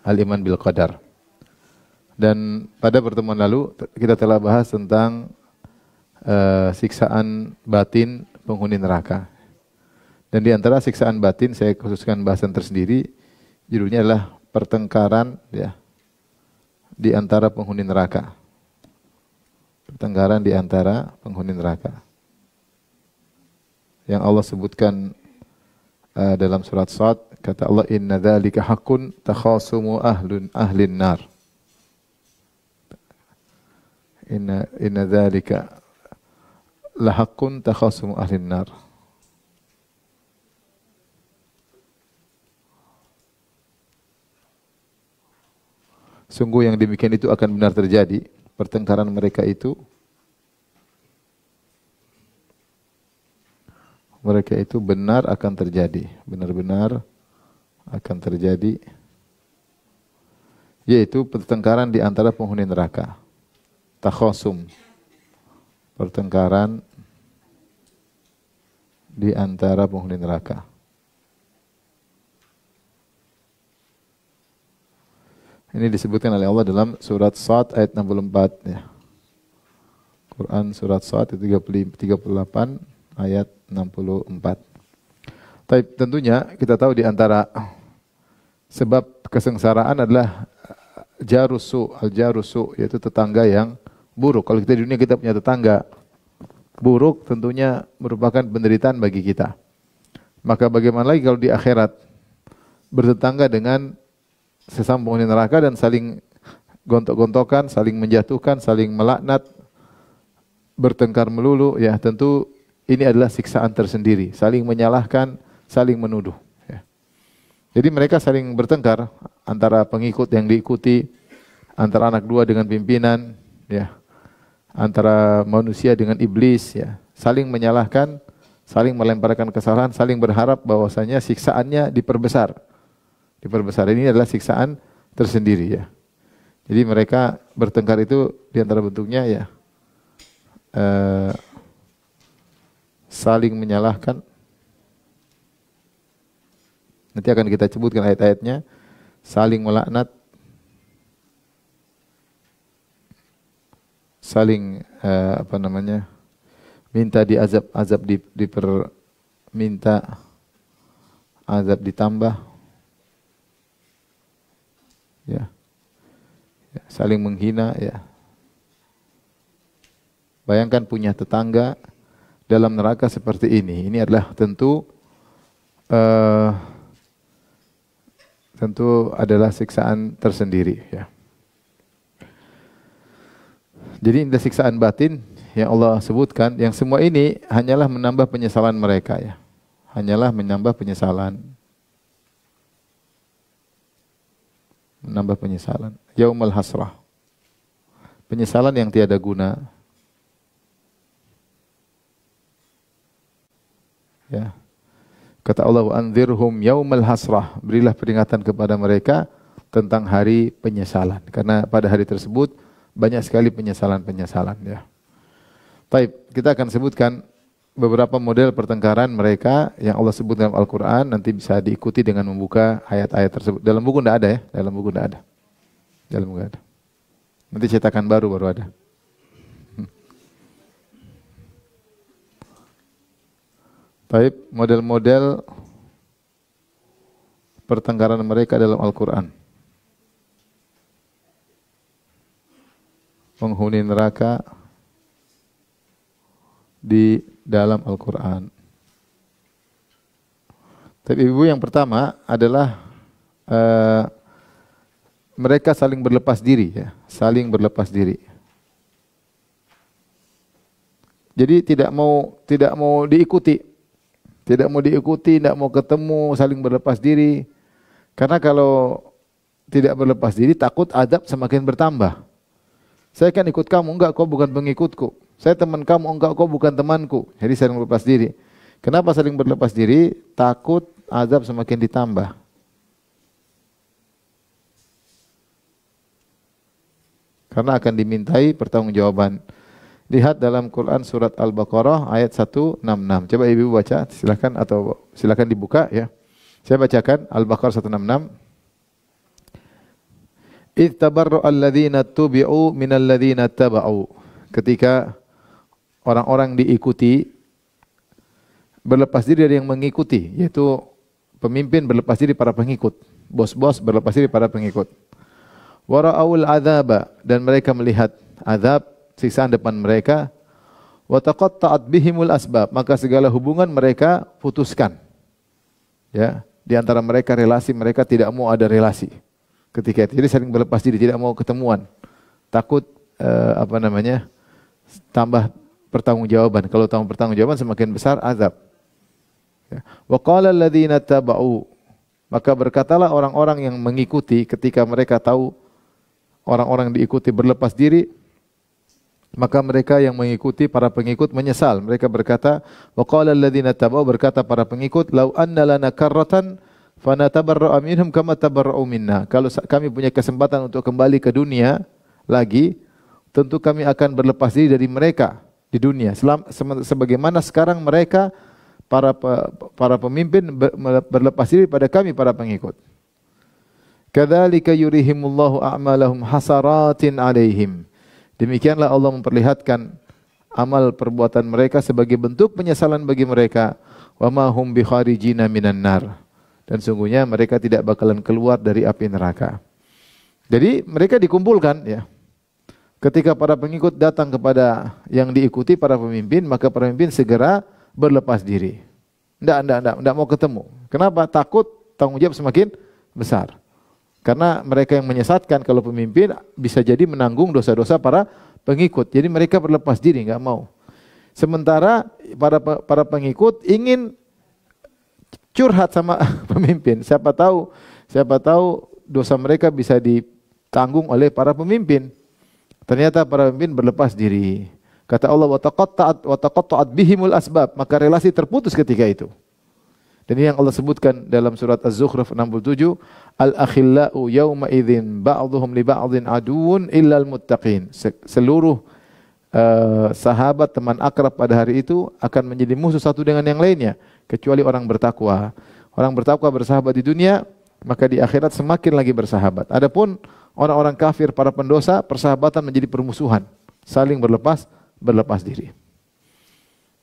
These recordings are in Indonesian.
al-iman bil qadar. Dan pada pertemuan lalu kita telah bahas tentang siksaan batin penghuni neraka. Dan di antara siksaan batin saya khususkan bahasan tersendiri, judulnya adalah pertengkaran ya di antara penghuni neraka. Pertengkaran di antara penghuni neraka. Yang Allah sebutkan dalam surat Shad, kata Allah, inna dzalika haqqun takhasumu ahlin nar. Inna dzalika lahaqqun takhasumu ahlin nar. Sungguh yang demikian itu akan benar terjadi, pertengkaran mereka itu benar akan terjadi, benar-benar akan terjadi, yaitu pertengkaran di antara penghuni neraka. Takhasum, pertengkaran di antara penghuni neraka. Ini disebutkan oleh Allah dalam surat Shad ayat 64 ya. Quran surat Shad 38 ayat 64. Tapi tentunya kita tahu di antara sebab kesengsaraan adalah jarusu, al-jarusu, yaitu tetangga yang buruk. Kalau kita di dunia kita punya tetangga buruk, tentunya merupakan penderitaan bagi kita. Maka bagaimana lagi kalau di akhirat bertetangga dengan sesama penghuni neraka dan saling gontok-gontokan, saling menjatuhkan, saling melaknat, bertengkar melulu, ya tentu ini adalah siksaan tersendiri, saling menyalahkan, saling menuduh. Ya. Jadi mereka saling bertengkar antara pengikut yang diikuti, antara anak dua dengan pimpinan, ya, antara manusia dengan iblis, ya, saling menyalahkan, saling melemparkan kesalahan, saling berharap bahwasanya siksaannya diperbesar. Ini adalah siksaan tersendiri ya. Jadi mereka bertengkar itu di antara bentuknya ya saling menyalahkan. Nanti akan kita sebutkan ayat-ayatnya. Saling melaknat, saling minta diazab minta azab ditambah. Ya. Saling menghina ya. Bayangkan punya tetangga dalam neraka seperti ini. Ini adalah tentu adalah siksaan tersendiri ya. Jadi ini siksaan batin yang Allah sebutkan, yang semua ini hanyalah menambah penyesalan mereka ya. Hanyalah menambah penyesalan. Menambah penyesalan. Yaumul hasrah. Penyesalan yang tiada guna. Ya. Kata Allah, "Anzirhum yaumul hasrah." Berilah peringatan kepada mereka tentang hari penyesalan. Karena pada hari tersebut banyak sekali penyesalan-penyesalan ya. Baik, kita akan sebutkan beberapa model pertengkaran mereka yang Allah sebut dalam Al-Quran, nanti bisa diikuti dengan membuka ayat-ayat tersebut. Dalam buku tidak ada ya? Dalam buku tidak ada. Dalam buku ada. Nanti cetakan baru ada. Baik, model-model pertengkaran mereka dalam Al-Quran. Penghuni neraka di dalam Al-Quran. Tapi ibu yang pertama adalah mereka saling berlepas diri ya, saling berlepas diri. Jadi tidak mau diikuti, tidak mau ketemu, saling berlepas diri. Karena kalau tidak berlepas diri takut adab semakin bertambah. Saya kan ikut kamu, enggak, kau bukan pengikutku. Saya teman kamu, enggak, kau bukan temanku. Jadi saling berlepas diri. Kenapa saling berlepas diri? Takut azab semakin ditambah. Karena akan dimintai pertanggungjawaban. Lihat dalam Quran surat Al-Baqarah ayat 166. Coba ibu baca, silakan dibuka ya. Saya bacakan Al-Baqarah 166. Idz tabarra'a alladziina tubi'u minal ladziina taba'u. Ketika orang-orang diikuti berlepas diri dari yang mengikuti, yaitu pemimpin berlepas diri para pengikut, bos-bos berlepas diri para pengikut. Wa ra'aul 'adzaba, dan mereka melihat azab, siksaan depan mereka. Wa taqatta'at bihimul asbab, maka segala hubungan mereka putuskan. Ya, di antara mereka relasi, mereka tidak mau ada relasi ketika itu. Jadi saling berlepas diri, tidak mau ketemuan. Takut tambah pertanggungjawaban. Kalau tambah pertanggungjawaban semakin besar azab. Ya. Wa qala alladziina taba'u, maka berkatalah orang-orang yang mengikuti ketika mereka tahu orang-orang diikuti berlepas diri, maka mereka yang mengikuti para pengikut menyesal. Mereka berkata, wa qala alladziina taba'u, berkata para pengikut, lau anna lana karratan fanatabarra'u minhum kama tabarra'u minna. Kalau kami punya kesempatan untuk kembali ke dunia lagi, tentu kami akan berlepas diri dari mereka di dunia. Sebagaimana sekarang mereka para pemimpin berlepas diri pada kami para pengikut. Kadzalika yurihimullahu a'malahum hasaratin 'alaihim. Demikianlah Allah memperlihatkan amal perbuatan mereka sebagai bentuk penyesalan bagi mereka. Wa ma hum bikharijina minan nar. Dan sungguhnya mereka tidak bakalan keluar dari api neraka. Jadi mereka dikumpulkan, ya. Ketika para pengikut datang kepada yang diikuti para pemimpin, maka para pemimpin segera berlepas diri. Tidak mau ketemu. Kenapa? Takut tanggung jawab semakin besar. Karena mereka yang menyesatkan, kalau pemimpin bisa jadi menanggung dosa-dosa para pengikut. Jadi mereka berlepas diri, nggak mau. Sementara para pengikut ingin curhat sama pemimpin. Siapa tahu dosa mereka bisa ditanggung oleh para pemimpin. Ternyata para pemimpin berlepas diri. Kata Allah, wa taqatta'at bihimul asbab, maka relasi terputus ketika itu. Dan ini yang Allah sebutkan dalam surat Az-Zukhruf 67, al-akhillau yawma idzin ba'dhuhum li ba'dhin aduwwun illal muttaqin. Seluruh sahabat, teman akrab pada hari itu akan menjadi musuh satu dengan yang lainnya, kecuali orang bertakwa. Orang bertakwa bersahabat di dunia, maka di akhirat semakin lagi bersahabat. Adapun orang-orang kafir, para pendosa, persahabatan menjadi permusuhan, saling berlepas diri.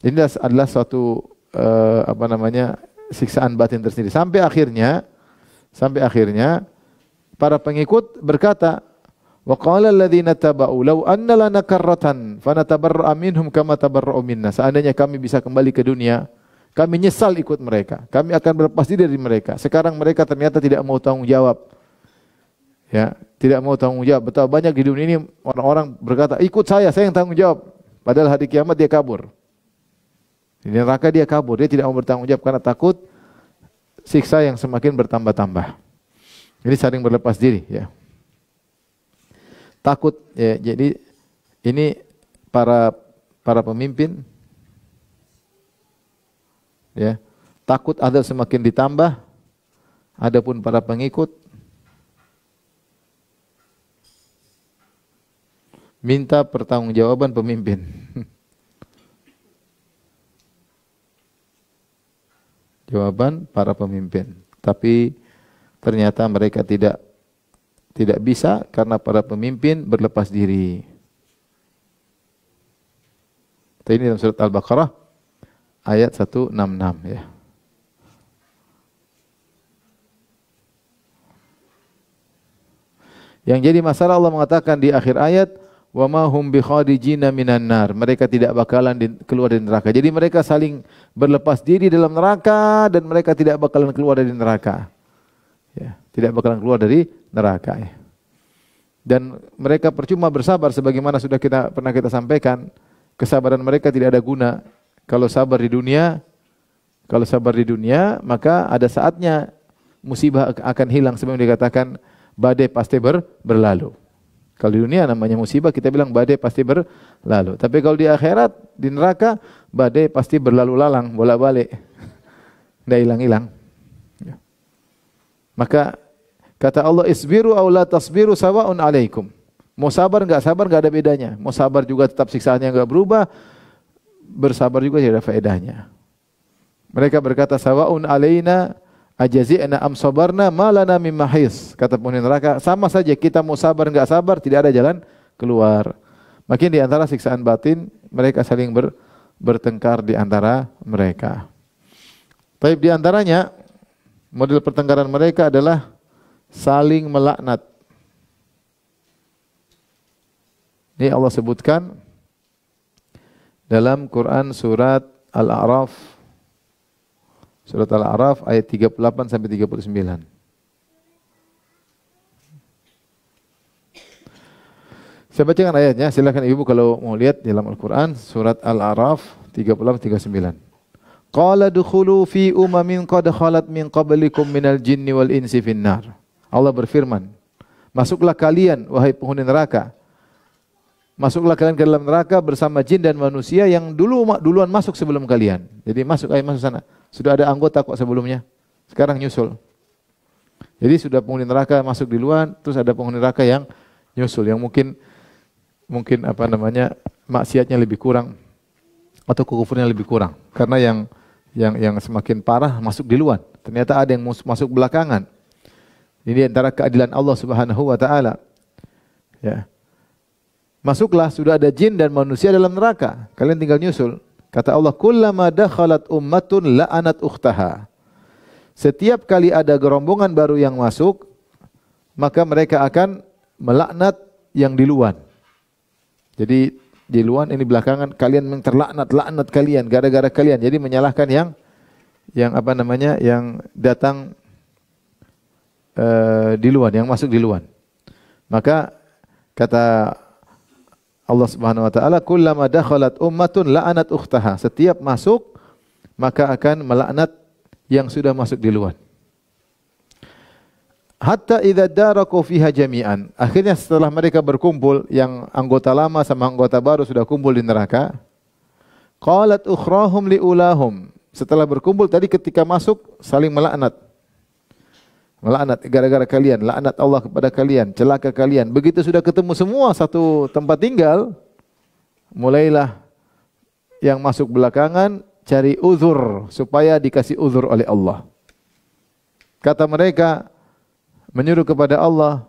Ini adalah suatu siksaan batin tersendiri. Sampai akhirnya para pengikut berkata, wa qala alladziina taba'u law anna lana karratan fanatabarra'a minhum kama tabarra'u minna. Seandainya kami bisa kembali ke dunia, kami nyesal ikut mereka. Kami akan berlepas diri dari mereka. Sekarang mereka ternyata tidak mau tanggung jawab. Ya, tidak mau tanggung jawab. Betapa banyak di dunia ini orang-orang berkata, ikut saya yang tanggung jawab. Padahal hari kiamat dia kabur. Di neraka dia kabur, dia tidak mau bertanggung jawab karena takut siksa yang semakin bertambah-tambah. Jadi saling berlepas diri, ya. Takut, ya. Jadi ini para pemimpin, ya, takut azab semakin ditambah. Adapun para pengikut minta pertanggungjawaban pemimpin. Jawaban para pemimpin. Tapi ternyata mereka tidak bisa karena para pemimpin berlepas diri. Ini dalam surat Al-Baqarah ayat 166, ya. Yang jadi masalah, Allah mengatakan di akhir ayat, wa ma hum bikharijina minan nar. Mereka tidak bakalan keluar dari neraka. Jadi mereka saling berlepas diri dalam neraka dan mereka tidak bakalan keluar dari neraka. Ya, tidak bakalan keluar dari neraka, ya. Dan mereka percuma bersabar, sebagaimana sudah pernah kita sampaikan, kesabaran mereka tidak ada guna. Kalau sabar di dunia, maka ada saatnya musibah akan hilang, sebagaimana dikatakan badai pasti berlalu. Kalau di dunia namanya musibah, kita bilang badai pasti berlalu. Tapi kalau di akhirat, di neraka, badai pasti berlalu lalang, bolak-balik. Tidak hilang-hilang. Ya. Maka kata Allah, isbiru aw la tasbiru sawa'un alaikum. Mau sabar enggak ada bedanya. Mau sabar juga tetap siksaannya enggak berubah, bersabar juga tidak ada faedahnya. Mereka berkata, sawa'un alaina Ajazi'na am sabarna ma lana min mahis. Kata penghuni neraka, sama saja kita mau sabar enggak sabar, tidak ada jalan keluar. Makin di antara siksaan batin, mereka saling bertengkar di antara mereka. Tapi di antaranya model pertengkaran mereka adalah saling melaknat. Ini Allah sebutkan dalam Quran surat Al-A'raf. Surat Al-A'raf ayat 38 sampai 39. Saya bacakan ayatnya, silakan ibu kalau mau lihat dalam Al-Quran surat Al-A'raf 38-39. Qala dukhulu fi umamin qad khalat min qablikum minal jinni wal insi finnar. Allah berfirman, masuklah kalian wahai penghuni neraka. Masuklah kalian ke dalam neraka bersama jin dan manusia yang duluan masuk sebelum kalian. Jadi masuk sana. Sudah ada anggota kok sebelumnya. Sekarang nyusul. Jadi sudah penghuni neraka masuk duluan, terus ada penghuni neraka yang nyusul yang mungkin apa namanya maksiatnya lebih kurang atau kekufurnya lebih kurang. Karena yang semakin parah masuk duluan. Ternyata ada yang masuk belakangan. Ini antara keadilan Allah Subhanahu wa taala. Ya. Masuklah, sudah ada jin dan manusia dalam neraka. Kalian tinggal nyusul. Kata Allah, kullama dakhalat ummatun la'anat ukhtaha. Setiap kali ada gerombongan baru yang masuk, maka mereka akan melaknat yang di luar. Jadi di luar ini belakangan kalian laknat kalian gara-gara kalian. Jadi menyalahkan yang apa namanya yang datang di luar, yang masuk di luar. Maka kata Allah Subhanahu wa taala, kullama dakhalat ummatun la'anat ukhtaha. Setiap masuk maka akan melaknat yang sudah masuk di luar. Hatta idza daraku fiha jami'an. Akhirnya setelah mereka berkumpul, yang anggota lama sama anggota baru sudah kumpul di neraka. Qalat ukhrahum liulahum. Setelah berkumpul tadi ketika masuk saling melaknat. Melaknat gara-gara kalian, laknat Allah kepada kalian, celaka kalian. Begitu sudah ketemu semua satu tempat tinggal, mulailah yang masuk belakangan cari uzur supaya dikasih uzur oleh Allah. Kata mereka menyuruh kepada Allah,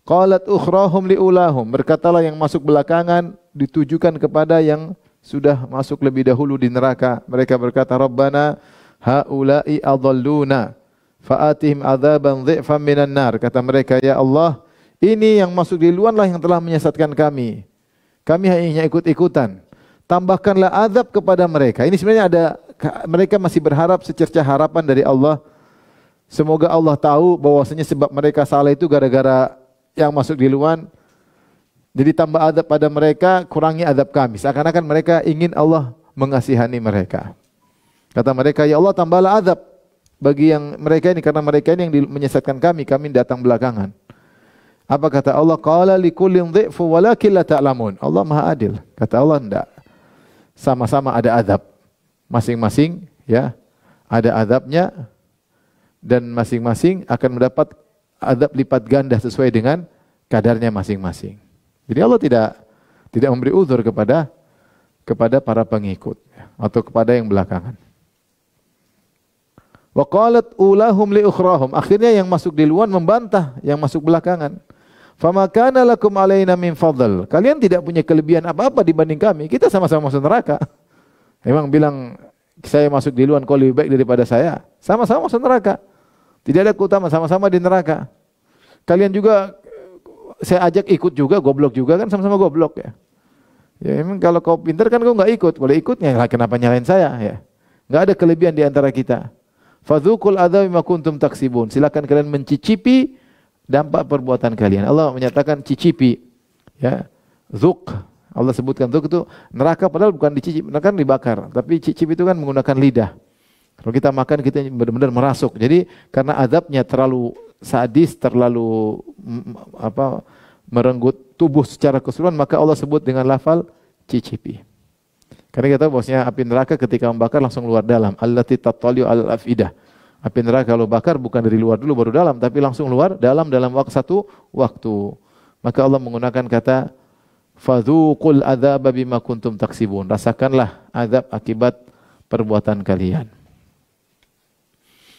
qalat ukhrahum liulahum. Berkatalah yang masuk belakangan ditujukan kepada yang sudah masuk lebih dahulu di neraka. Mereka berkata, Rabbana haula'i adalluna fa'atihim adzaban dhi'fan minan nar. Kata mereka, ya Allah, ini yang masuk di luar lah yang telah menyesatkan kami. Kami hanya ikut-ikutan. Tambahkanlah azab kepada mereka. Ini sebenarnya mereka masih berharap secercah harapan dari Allah. Semoga Allah tahu bahwasanya sebab mereka salah itu gara-gara yang masuk di luar. Jadi tambah azab pada mereka, kurangi azab kami. Seakan-akan mereka ingin Allah mengasihani mereka. Kata mereka, ya Allah tambahlah azab bagi yang mereka ini, karena mereka ini yang menyesatkan kami datang belakangan. Apa kata Allah? Qala likullin dhi'fu walakin la ta'lamun. Allah Maha Adil. Kata Allah, enggak. Sama-sama ada azab. Masing-masing ya, ada azabnya dan masing-masing akan mendapat azab lipat ganda sesuai dengan kadarnya masing-masing. Jadi Allah tidak memberi uzur kepada para pengikut atau kepada yang belakangan. Wa qalat ulahum li ukhrahum. Akhirnya yang masuk di luar membantah yang masuk belakangan. Fama kana lakum alaina min fadl. Kalian tidak punya kelebihan apa-apa dibanding kami. Kita sama-sama masuk neraka. Memang bilang saya masuk di luar kau lebih baik daripada saya. Sama-sama masuk neraka. Tidak ada keutamaan, sama-sama di neraka. Kalian juga saya ajak ikut juga, goblok juga kan, sama-sama goblok ya. Ya memang kalau kau pintar kan kau enggak ikut. Kalau ikutnya kenapa nyalain saya ya? Enggak ada kelebihan di antara kita. Fadzuqul adzab bima kuntum taksibun. Silakan kalian mencicipi dampak perbuatan kalian. Allah menyatakan cicipi. Ya. Zuq. Allah sebutkan zuq itu neraka, padahal bukan dicicip, neraka kan dibakar. Tapi cicip itu kan menggunakan lidah. Kalau kita makan kita benar-benar merasuk. Jadi karena azabnya terlalu sadis, terlalu merenggut tubuh secara keseluruhan, maka Allah sebut dengan lafal cicipi. Karena kita tahu bahwasanya api neraka ketika membakar langsung keluar dalam. Allati tattali'u al-afidah. Api neraka kalau bakar bukan dari luar dulu baru dalam, tapi langsung luar dalam satu waktu. Maka Allah menggunakan kata fadzuqul adzaba bima kuntum taksibun. Rasakanlah azab akibat perbuatan kalian.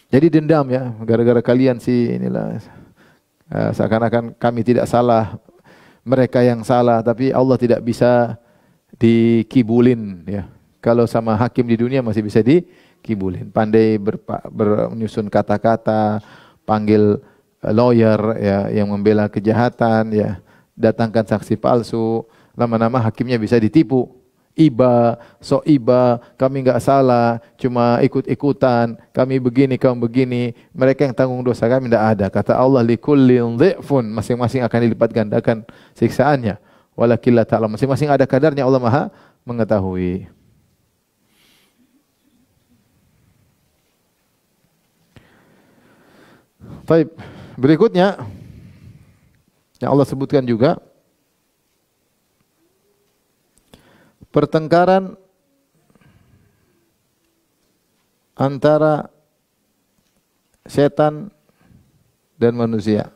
Jadi dendam ya, gara-gara kalian sih inilah seakan-akan kami tidak salah, mereka yang salah, tapi Allah tidak bisa dikibulin ya. Kalau sama hakim di dunia masih bisa dikibulin. Pandai menyusun kata-kata, panggil lawyer ya yang membela kejahatan ya, datangkan saksi palsu, lama-lama hakimnya bisa ditipu. Iba, so iba, kami enggak salah, cuma ikut-ikutan, kami begini, kamu begini, mereka yang tanggung dosa kami tidak ada. Kata Allah, likullin dhi'fun, masing-masing akan dilipat gandakan siksaannya. Walakin la ta'lam, masing-masing ada kadarnya, Allah Maha mengetahui. Baik, berikutnya yang Allah sebutkan juga pertengkaran antara setan dan manusia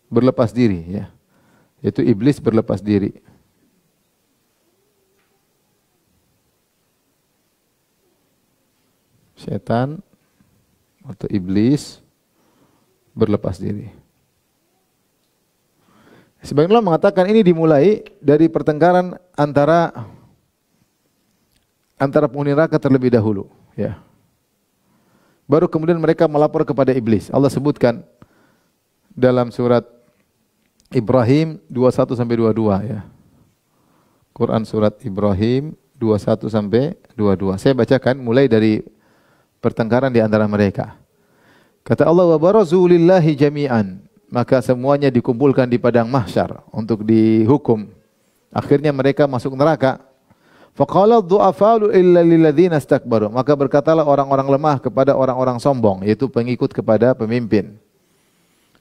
berlepas diri ya. Yaitu iblis berlepas diri. Setan atau iblis berlepas diri. Sebagian ulama mengatakan ini dimulai dari pertengkaran antara penghuni neraka terlebih dahulu, ya. Baru kemudian mereka melapor kepada iblis. Allah sebutkan dalam surat Ibrahim 21 sampai 22 ya. Quran surat Ibrahim 21 sampai 22. Saya bacakan mulai dari pertengkaran di antara mereka. Kata Allah, wa barazu lillahi jami'an. Maka semuanya dikumpulkan di padang mahsyar untuk dihukum. Akhirnya mereka masuk neraka. Faqala ad-du'afa'u illa lilladzina istakbaru. Maka berkatalah orang-orang lemah kepada orang-orang sombong, yaitu pengikut kepada pemimpin.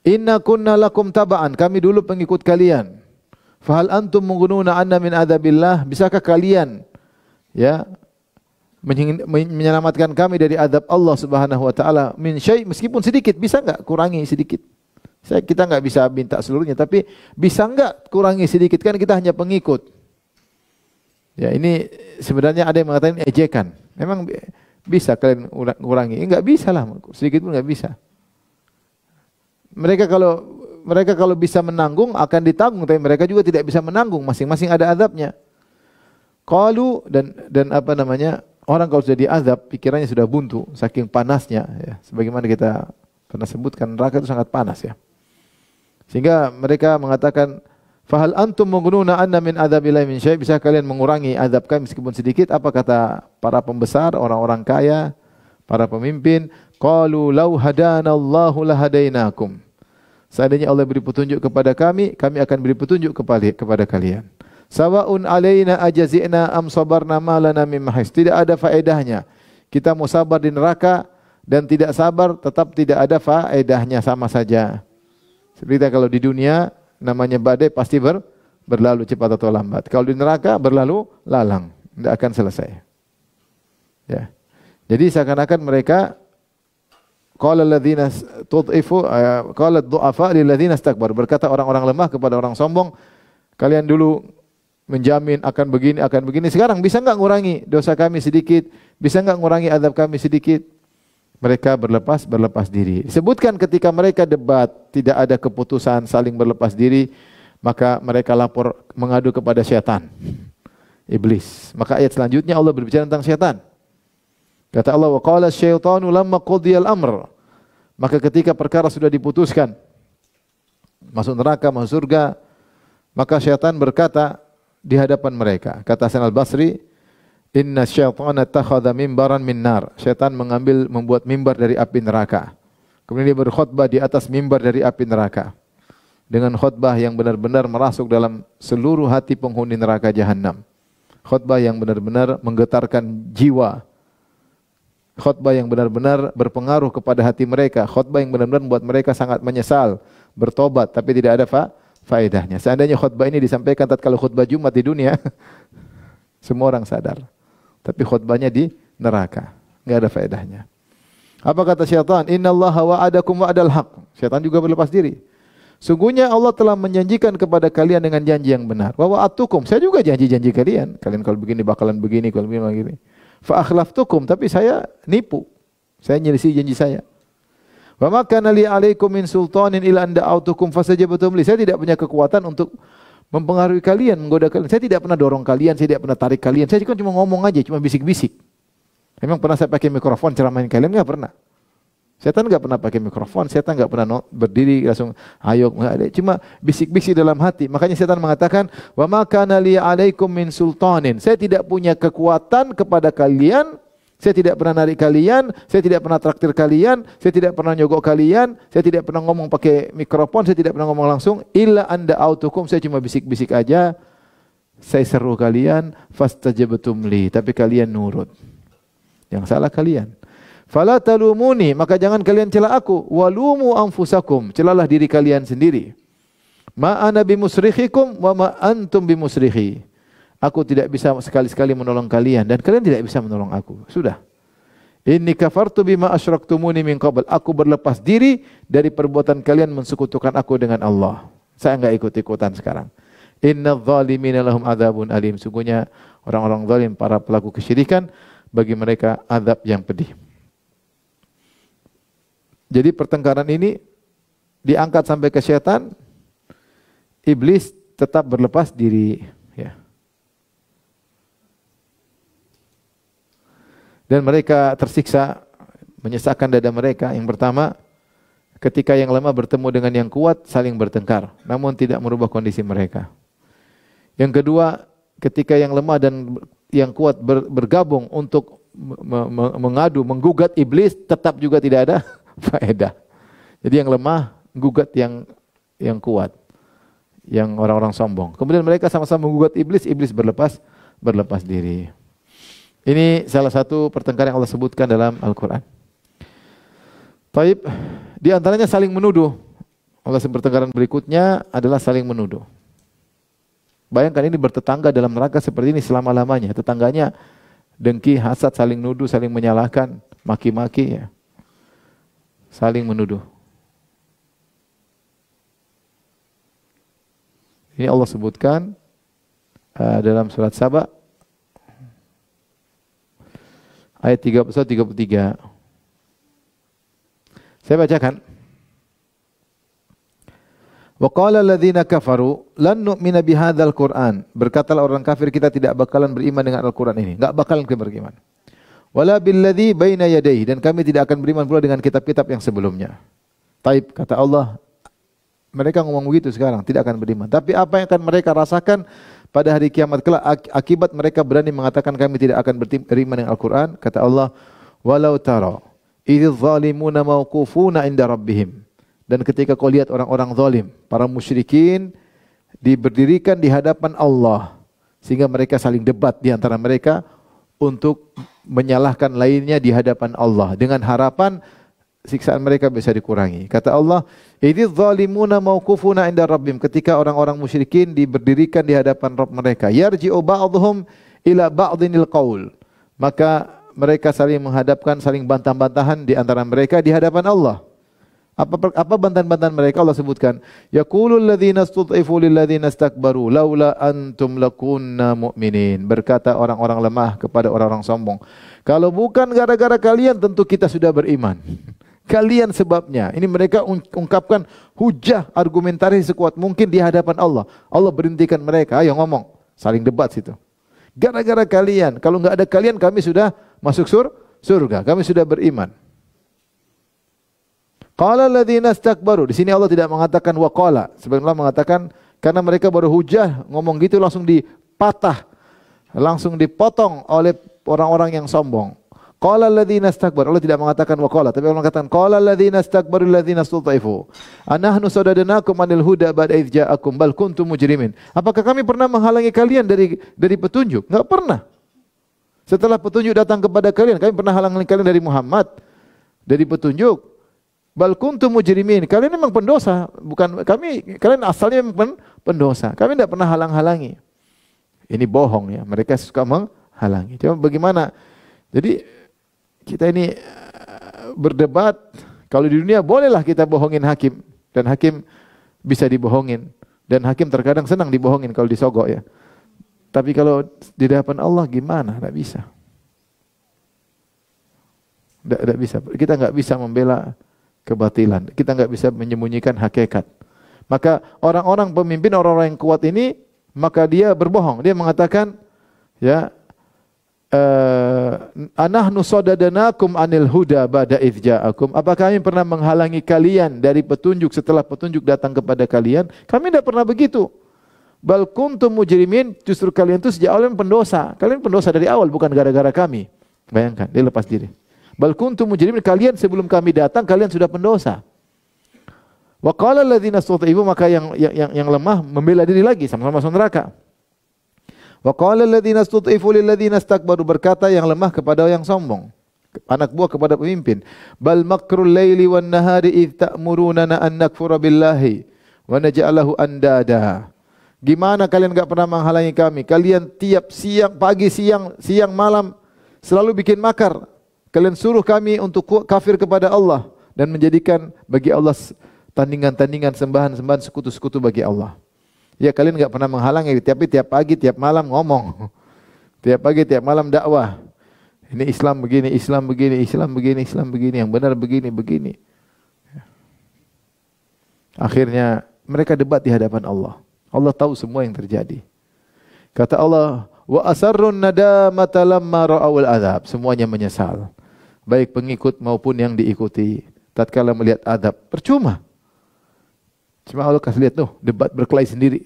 Inna kunna lakum taba'an, kami dulu pengikut kalian. Fahal antum munggununa anna min adzabillah, bisakah kalian ya menyelamatkan kami dari azab Allah Subhanahu wa taala min syai', meskipun sedikit, bisa enggak kurangi sedikit? Kita enggak bisa minta seluruhnya, tapi bisa enggak kurangi sedikit, kan kita hanya pengikut. Ya, ini sebenarnya ada yang mengatakan ejekan. Memang bisa kalian kurangi? Enggak bisa lah, sedikit pun enggak bisa. Mereka kalau bisa menanggung akan ditanggung, tapi mereka juga tidak bisa menanggung, masing-masing ada azabnya. Qalu dan apa namanya? Orang kalau sudah diazab pikirannya sudah buntu saking panasnya ya. Sebagaimana kita pernah sebutkan, neraka itu sangat panas ya. Sehingga mereka mengatakan, fahal antum munggununa anna min adzabillahi min syai', bisa kalian mengurangi azab kami meskipun sedikit? Apa kata para pembesar, orang-orang kaya, para pemimpin? Qalu law hadanallahu lahadainakum. Seandainya Allah beri petunjuk kepada kami, kami akan beri petunjuk kepada kalian. Sawa'un alaina ajazina am sabarna ma lana min mahis. Tidak ada faedahnya kita mau sabar di neraka dan tidak sabar, tetap tidak ada faedahnya, sama saja. Seperti kalau di dunia namanya badai pasti berlalu cepat atau lambat. Kalau di neraka berlalu lalang, tidak akan selesai. Ya. Jadi seakan-akan mereka qala alladziina tud'ifu qala ad-du'afa lil ladziina istakbaru, berkata orang-orang lemah kepada orang sombong, kalian dulu menjamin akan begini, sekarang bisa enggak ngurangi dosa kami sedikit? Bisa enggak ngurangi azab kami sedikit? Mereka berlepas diri. Disebutkan ketika mereka debat, tidak ada keputusan, saling berlepas diri, maka mereka lapor mengadu kepada syaitan, iblis. Maka ayat selanjutnya Allah berbicara tentang syaitan. Kata Allah, wa qala asy-syaitanu lamma qudiyal amr. Maka ketika perkara sudah diputuskan, masuk neraka, masuk surga, maka syaitan berkata di hadapan mereka. Kata Hasan al-Basri, inna syaitana takhadha mimbaran min nar. Syaitan membuat mimbar dari api neraka. Kemudian dia berkhutbah di atas mimbar dari api neraka. Dengan khutbah yang benar-benar merasuk dalam seluruh hati penghuni neraka jahanam. Khutbah yang benar-benar menggetarkan jiwa. Khutbah yang benar-benar berpengaruh kepada hati mereka. Khutbah yang benar-benar membuat mereka sangat menyesal, bertobat, tapi tidak ada faedahnya. Seandainya khutbah ini disampaikan tatkala khutbah Jumat di dunia, semua orang sadar. Tapi khutbahnya di neraka, enggak ada faedahnya. Apa kata syaitan? Innallaha wa'adakum wa'dal haq. Syaitan juga berlepas diri. Sungguhnya Allah telah menjanjikan kepada kalian dengan janji yang benar. Wa wa'atukum, saya juga janji-janji kalian. Kalian kalau begini bakalan begini, kalau begini. Fa akhlaftukum, tapi saya nipu. Saya nyelisih janji saya. Wa ma kana li 'alaikum min sultanin illa an da'autukum fastajabtum li. Saya tidak punya kekuatan untuk mempengaruhi kalian, menggoda kalian. Saya tidak pernah dorong kalian, saya tidak pernah tarik kalian. Saya cuma ngomong aja, cuma bisik-bisik. Emang pernah saya pakai mikrofon ceramahin kalian? Enggak pernah. Setan enggak pernah pakai mikrofon, setan enggak pernah berdiri langsung ayo, enggak ada. Cuma bisik-bisik dalam hati. Makanya setan mengatakan, "Wa ma kana li 'alaikum min sultanin." Saya tidak punya kekuatan kepada kalian. Saya tidak pernah narik kalian, saya tidak pernah traktir kalian, saya tidak pernah nyogok kalian, saya tidak pernah ngomong pakai mikrofon, saya tidak pernah ngomong langsung. Illa anda autukum, saya cuma bisik-bisik aja. Saya seru kalian, fastajabtum li, tapi kalian nurut. Yang salah kalian. Fala talumuni, maka jangan kalian cela aku. Walumu anfusakum, celalah diri kalian sendiri. Ma ana bimusrikhikum wa ma antum bimusrikhi. Aku tidak bisa sekali-sekali menolong kalian dan kalian tidak bisa menolong aku. Sudah. Inni kafartu bima asyraktumuni min qabl. Aku berlepas diri dari perbuatan kalian mensekutukan aku dengan Allah. Saya enggak ikut-ikutan sekarang. Innadz zalimina lahum adzabun alim. Sungguhnya orang-orang zalim, para pelaku kesyirikan, bagi mereka azab yang pedih. Jadi pertengkaran ini diangkat sampai ke setan, iblis tetap berlepas diri, ya. Dan mereka tersiksa, menyesakkan dada mereka. Yang pertama, ketika yang lemah bertemu dengan yang kuat, saling bertengkar, namun tidak merubah kondisi mereka. Yang kedua, ketika yang lemah dan yang kuat bergabung untuk mengadu, menggugat iblis, tetap juga tidak ada faedah. Jadi yang lemah gugat yang kuat, yang orang-orang sombong. Kemudian mereka sama-sama menggugat iblis, iblis berlepas diri. Ini salah satu pertengkaran yang Allah sebutkan dalam Al-Quran. Taib, di antaranya saling menuduh. Allah pertengkaran berikutnya adalah saling menuduh. Bayangkan ini bertetangga dalam neraka seperti ini selama-lamanya. Tetangganya dengki, hasad, saling nuduh, saling menyalahkan, maki-maki, ya. Saling menuduh. Ini Allah sebutkan dalam surat Saba ayat 31-33. Saya bacakan. Wa qala alladziina kafaru lan nu'mina bihadzal Qur'an. Berkatalah orang kafir, kita tidak bakalan beriman dengan Al-Qur'an ini. Enggak bakalan beriman. Wala billadzi baina yadayhi, dan kami tidak akan beriman pula dengan kitab-kitab yang sebelumnya. Taib, kata Allah, mereka ngomong begitu sekarang, tidak akan beriman. Tapi apa yang akan mereka rasakan pada hari kiamat kelak akibat mereka berani mengatakan kami tidak akan beriman dengan Al-Quran? Kata Allah, walau tara idz zalimuna mauqufuna inda rabbihim. Dan ketika kau lihat orang-orang zalim, para musyrikin diberdirikan di hadapan Allah, sehingga mereka saling debat di antara mereka untuk menyalahkan lainnya di hadapan Allah dengan harapan siksaan mereka bisa dikurangi. Kata Allah, idz zalimuna mauqufuna inda rabbihim, ketika orang-orang musyrikin diberdirikan di hadapan Rabb mereka, yarji'u ba'dhum ila ba'dhinil qaul, maka mereka saling menghadapkan, saling bantah-bantahan di antara mereka di hadapan Allah. Apa bantahan-bantahan mereka? Allah sebutkan, yaqulul ladzina istud'ifu lil ladzina istakbaru laula antum lakunna mu'minin. Berkata orang-orang lemah kepada orang-orang sombong, kalau bukan gara-gara kalian tentu kita sudah beriman. Kalian sebabnya. Ini mereka ungkapkan hujah, argumentasi sekuat mungkin di hadapan Allah. Allah berhentikan mereka, ayo ngomong, saling debat situ. Gara-gara kalian, kalau enggak ada kalian kami sudah masuk surga, kami sudah beriman. Qala alladzina istakbaru. Di sini Allah tidak mengatakan waqala. Sebenarnya Allah mengatakan karena mereka baru hujah, ngomong gitu langsung dipatah, langsung dipotong oleh orang-orang yang sombong. Qala alladzina istakbaru. Allah tidak mengatakan waqala, tapi Allah mengatakan qala alladzina istakbaru alladzina istud'ifu. Anahnu sadadnakum anil huda ba'da idz ja'akum bal kuntum mujrimin. Apakah kami pernah menghalangi kalian dari petunjuk? Enggak pernah. Setelah petunjuk datang kepada kalian, kami pernah halangi kalian dari Muhammad, dari petunjuk. Bal kuntum mujrimin. Kalian memang pendosa, bukan kami. Kalian asalnya memang pendosa. Kami tidak pernah halang-halangi. Ini bohong ya. Mereka suka menghalangi. Cuma bagaimana? Jadi kita ini berdebat. Kalau di dunia bolehlah kita bohongin hakim, dan hakim bisa dibohongin, dan hakim terkadang senang dibohongin kalau disogok ya. Tapi kalau di hadapan Allah gimana? Tidak bisa. Tidak bisa. Kita nggak bisa membela kebatilan. Kita nggak bisa menyembunyikan hakikat. Maka orang-orang pemimpin, orang-orang yang kuat ini, maka dia berbohong. Dia mengatakan, ya, anahnu sadadnakum anil huda ba'da idz ja'akum. Apakah kami pernah menghalangi kalian dari petunjuk setelah petunjuk datang kepada kalian? Kami tidak pernah begitu. Bal kuntum mujrimin, justru kalian itu sejak awal pendosa. Kalian pendosa dari awal, bukan gara-gara kami. Bayangkan, dia lepas diri. Bal kuntum mujrimin, kalian sebelum kami datang kalian sudah pendosa. Wa qala alladziina istud'ifu, maka yang lemah membela diri lagi, sama-sama masuk neraka. Wa qala alladziina istud'ifu lil ladziina istakbaru, berkata yang lemah kepada yang sombong, anak buah kepada pemimpin. Bal makrul laili wan nahari idz ta'murunana an nakfura billahi wa naj'alahu andada. Gimana kalian enggak pernah menghalangi kami? Kalian tiap siang, pagi, siang, malam selalu bikin makar. Kalian suruh kami untuk kafir kepada Allah dan menjadikan bagi Allah tandingan-tandingan, sembahan-sembahan, sekutu-sekutu bagi Allah. Ya, kalian enggak pernah menghalangi, tapi tiap pagi, tiap malam ngomong. Tiap pagi, tiap malam dakwah. Ini Islam begini, Islam begini, Islam begini, Islam begini, yang benar begini, begini. Akhirnya mereka debat di hadapan Allah. Allah tahu semua yang terjadi. Kata Allah, wa asarrun nadamata lamma ra'awul azab. Semuanya menyesal. Baik pengikut maupun yang diikuti. Tatkala melihat azab, percuma. Cuma Allah kasih lihat tuh, debat berkelahi sendiri.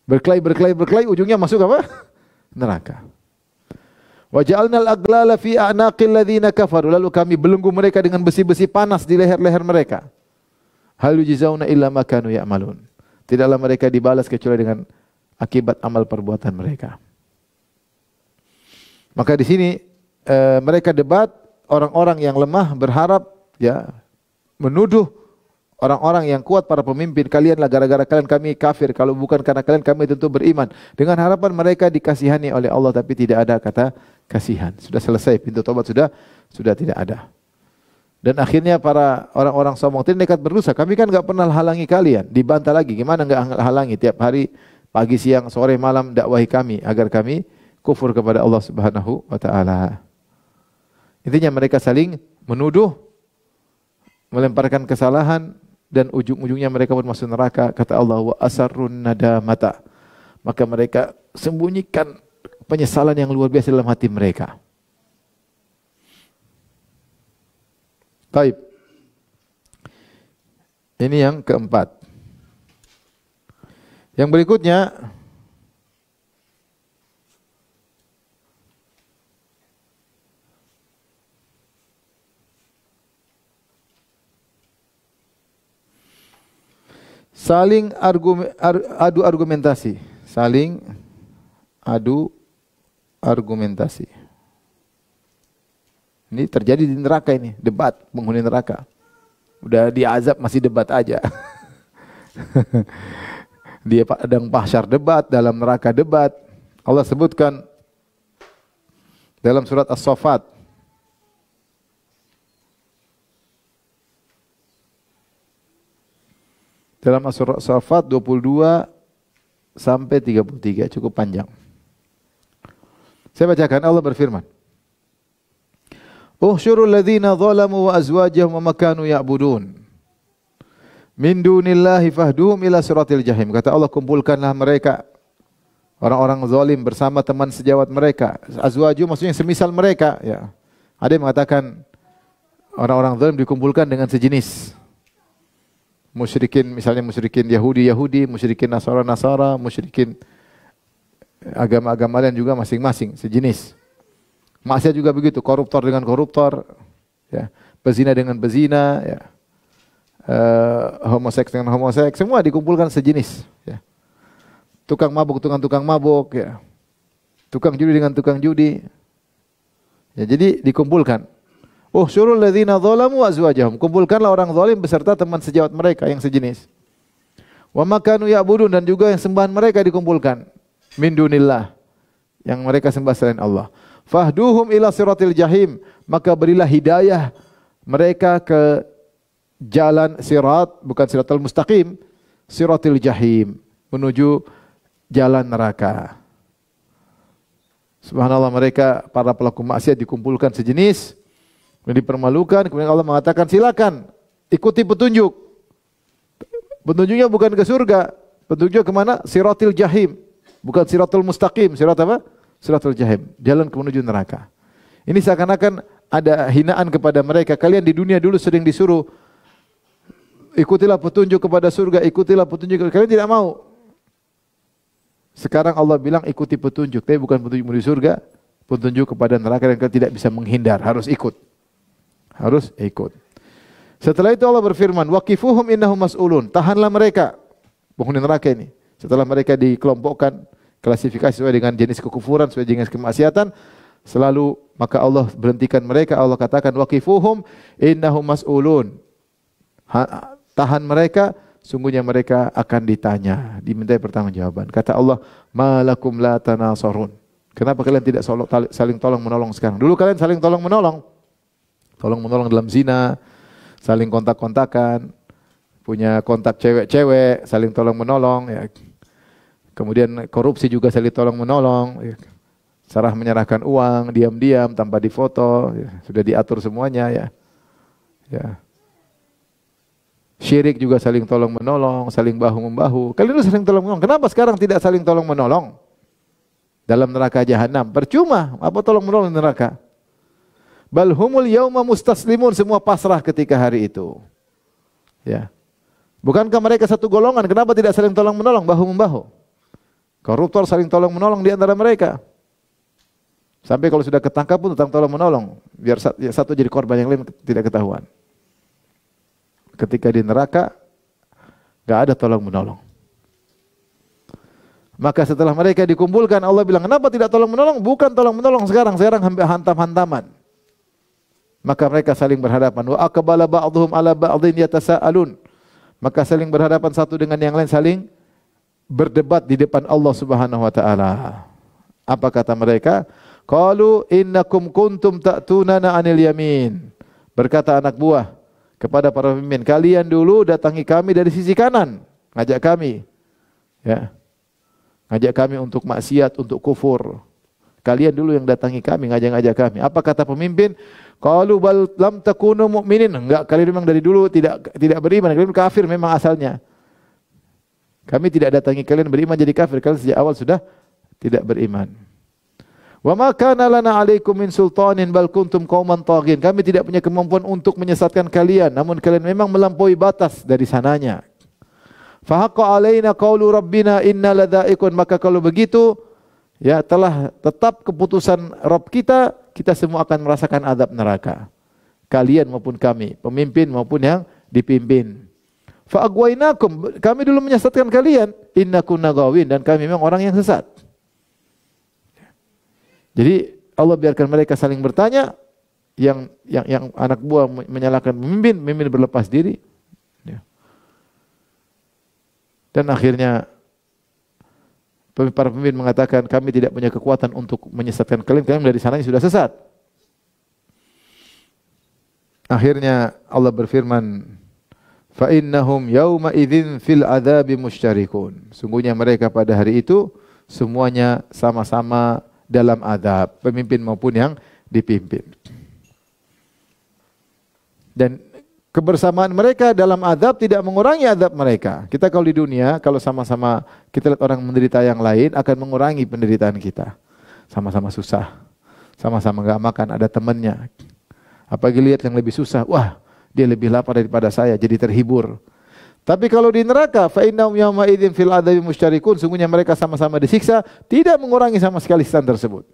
Berkelahi, ujungnya masuk apa? Neraka. Wa ja'alnal aglala fi a'naqil ladzina kafaru. Lalu kami belenggu mereka dengan besi-besi panas di leher-leher mereka. Hal yujzauna illa ma kanu ya'malun. Tidaklah mereka dibalas kecuali dengan akibat amal perbuatan mereka. Maka di sini mereka debat, orang-orang yang lemah berharap, ya, menuduh orang-orang yang kuat, para pemimpin, kalianlah gara-gara kalian kami kafir, kalau bukan karena kalian kami tentu beriman. Dengan harapan mereka dikasihani oleh Allah, tapi tidak ada kata kasihan. Sudah selesai, pintu tobat sudah tidak ada. Dan akhirnya para orang-orang sombong itu nekat berdosa. Kami kan enggak pernah halangi kalian. Dibantah lagi, gimana enggak halangi? Tiap hari, pagi, siang, sore, malam dakwahi kami agar kami kufur kepada Allah Subhanahu wa taala. Intinya mereka saling menuduh, melemparkan kesalahan, dan ujung-ujungnya mereka pun masuk neraka. Kata Allah, wa asarrun nadamata. Maka mereka sembunyikan penyesalan yang luar biasa dalam hati mereka. Baik. Ini yang keempat. Yang berikutnya, saling adu argumentasi. Saling adu argumentasi. Ini terjadi di neraka ini, debat penghuni neraka. Udah diazab masih debat aja. Dia padang mahsyar debat, dalam neraka debat. Allah sebutkan dalam surat As-Saffat. Dalam surat As-Saffat 22 sampai 33, cukup panjang. Saya bacakan, Allah berfirman. Uhsyurul ladzina zalamu wa azwajahum wa makanu ya'budun min dunillahi fahduhum ila siratil jahim. Kata Allah, kumpulkanlah mereka, orang-orang zalim bersama teman sejawat mereka. Azwaju maksudnya semisal mereka, ya. Ada yang mengatakan orang-orang zalim dikumpulkan dengan sejenis. Musyrikin, misalnya musyrikin Yahudi, musyrikin Nasara, musyrikin agama-agama lain juga masing-masing sejenis. Maksiat juga begitu, koruptor dengan koruptor, ya, pezina dengan pezina, ya, homoseks dengan homoseks, semua dikumpulkan sejenis. Ya. Tukang mabuk dengan tukang mabuk, ya, tukang judi dengan tukang judi. Ya, jadi dikumpulkan. Uhsyurul ladzina zalamu wa azwajahum, kumpulkanlah orang zalim beserta teman sejawat mereka yang sejenis. Wa makanu ya'budun, dan juga yang sembahan mereka dikumpulkan. Min dunillah, yang mereka sembah selain Allah. Fahduhum ila siratil jahim, maka berilah hidayah mereka ke jalan sirat, bukan siratal mustaqim, siratil jahim, menuju jalan neraka. Subhanallah, mereka para pelaku maksiat dikumpulkan sejenis, dipermalukan, kemudian Allah mengatakan silakan ikuti petunjuk. Petunjuknya bukan ke surga, petunjuknya kemana? Siratil jahim, bukan siratul mustaqim. Sirat apa? Siratul jahim, jalan menuju neraka. Ini seakan-akan ada hinaan kepada mereka. Kalian di dunia dulu sering disuruh ikutilah petunjuk kepada surga, ikutilah petunjuk. Kalian tidak mau. Sekarang Allah bilang ikuti petunjuk, tapi bukan petunjuk menuju surga, petunjuk kepada neraka dan kalian tidak bisa menghindar, harus ikut. Harus ikut. Setelah itu Allah berfirman, waqifuhum innahum mas'ulun. Tahanlah mereka, penghuni neraka ini. Setelah mereka dikelompokkan, klasifikasi sesuai dengan jenis kekufuran, sesuai jenis kemaksiatan, selalu maka Allah berhentikan mereka. Allah katakan waqifuhum innahum mas'ulun. Tahan mereka, sungguhnya mereka akan ditanya, dimintai pertanggungjawaban. Kata Allah, malakum la tanasarun. Kenapa kalian tidak saling tolong menolong sekarang? Dulu kalian saling tolong menolong. Tolong menolong dalam zina, saling kontak-kontakan, punya kontak cewek-cewek, saling tolong menolong, ya. Kemudian korupsi juga saling tolong menolong, ya. Serah menyerahkan uang, diam-diam tanpa difoto, ya. Sudah diatur semuanya, ya. Ya. Syirik juga saling tolong menolong, saling bahu membahu. Kalian dulu saling tolong menolong. Kenapa sekarang tidak saling tolong menolong? Dalam neraka jahanam, percuma. Apa tolong menolong di neraka? Bal humul yauma mustaslimun, semua pasrah ketika hari itu. Ya. Bukankah mereka satu golongan? Kenapa tidak saling tolong menolong, bahu membahu? Koruptor saling tolong menolong di antara mereka. Sampai kalau sudah ketangkap pun tentang tolong menolong, biar satu jadi korban, yang lain tidak ketahuan. Ketika di neraka enggak ada tolong menolong. Maka setelah mereka dikumpulkan, Allah bilang, "Kenapa tidak tolong menolong?" Bukan tolong menolong sekarang hantam-hantaman. Maka mereka saling berhadapan. Wa aqbala ba'dhum 'ala ba'dhin yatasaalun. Maka saling berhadapan satu dengan yang lain, saling berdebat di depan Allah Subhanahu wa taala. Apa kata mereka? Qalu innakum kuntum ta'tunana 'anil yamin. Berkata anak buah kepada para pemimpin, kalian dulu datangi kami dari sisi kanan, ngajak kami. Ya. Ngajak kami untuk maksiat, untuk kufur. Kalian dulu yang datangi kami, ngajak-ngajak kami. Apa kata pemimpin? Qalu bal lam takunu mu'minin. Enggak, kalian memang dari dulu tidak beriman, kalian kafir memang asalnya. Kami tidak datangi kalian beriman jadi kafir, kalian sejak awal sudah tidak beriman. Wa ma kana lana 'alaikum min sultanin bal kuntum qauman taghin. Kami tidak punya kemampuan untuk menyesatkan kalian, namun kalian memang melampaui batas dari sananya. Fa haqqa 'alaina qaulu rabbina inna ladzaiqun. Maka kalau begitu, ya telah tetap keputusan Rabb kita, kita semua akan merasakan azab neraka. Kalian maupun kami, pemimpin maupun yang dipimpin. Fa agwainakum, kami dulu menyesatkan kalian, innakum nagawin, dan kami memang orang yang sesat. Jadi Allah biarkan mereka saling bertanya, yang anak buah menyalahkan pemimpin berlepas diri. Ya. Dan akhirnya para pemimpin mengatakan, kami tidak punya kekuatan untuk menyesatkan kalian, kalian dari sananya sudah sesat. Akhirnya Allah berfirman, fa innahum yauma idzin fil adzabi musytarikun. Sungguhnya mereka pada hari itu semuanya sama-sama dalam azab, pemimpin maupun yang dipimpin. Dan kebersamaan mereka dalam azab tidak mengurangi azab mereka. Kita kalau di dunia, kalau sama-sama kita lihat orang menderita yang lain, akan mengurangi penderitaan kita. Sama-sama susah, sama-sama enggak makan, ada temannya. Apalagi lihat yang lebih susah, wah dia lebih lapar daripada saya, jadi terhibur. Tapi kalau di neraka, fa innahum yawma idzin fil adzabi musytarikun, sungguhnya mereka sama-sama disiksa, tidak mengurangi sama sekali stan tersebut.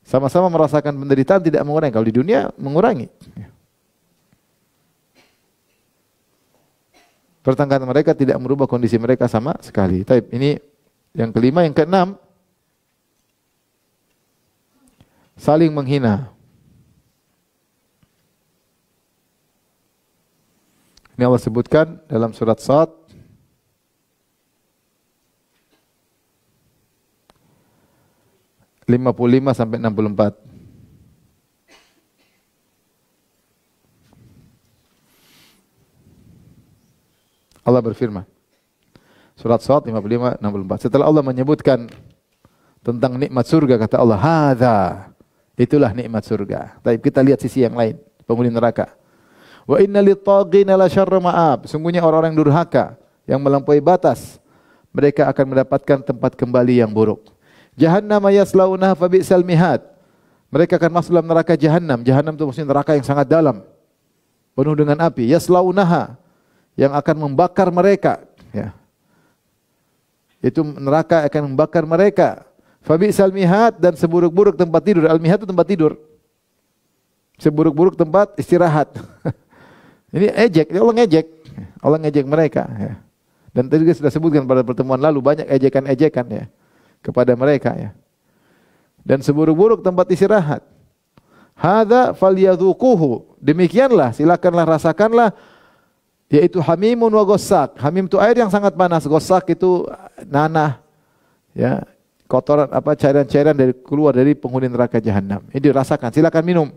Sama-sama merasakan penderitaan, tidak mengurangi. Kalau di dunia mengurangi. Pertengkaran mereka tidak merubah kondisi mereka sama sekali. Tapi ini yang kelima, yang keenam, saling menghina. Ini Allah sebutkan dalam surat Sad (55 sampai 64). Allah berfirman. Surat Sad 55-64. Setelah Allah menyebutkan tentang nikmat surga, kata Allah, "Hadza." Itulah nikmat surga. Tapi kita lihat sisi yang lain, penghuni neraka. Wa inna lit-taghina la syarra ma'ab. Sungguhnya orang-orang yang durhaka, yang melampaui batas, mereka akan mendapatkan tempat kembali yang buruk. Jahannam yaslaunaha fa bi'sal mihad. Mereka akan masuk dalam neraka Jahannam. Jahannam itu maksudnya neraka yang sangat dalam, penuh dengan api. Yaslaunaha, yang akan membakar mereka. Ya. Itu neraka akan membakar mereka. Fa bi'sal mihad, dan seburuk-buruk tempat tidur. Al-mihad itu tempat tidur. Seburuk-buruk tempat istirahat. Ini ejek, Allah ngejek. Allah ngejek mereka. Ya. Dan tadi juga sudah sebutkan pada pertemuan lalu, banyak ejekan-ejekan ya kepada mereka ya. Dan seburuk-buruk tempat istirahat. Hadza falyadhuquhu. Demikianlah, silakanlah rasakanlah, yaitu hamimun wa ghassak. Hamim itu air yang sangat panas, ghassak itu nanah ya, kotoran cairan-cairan dari keluar dari penghuni neraka Jahannam. Ini dirasakan, silakan minum.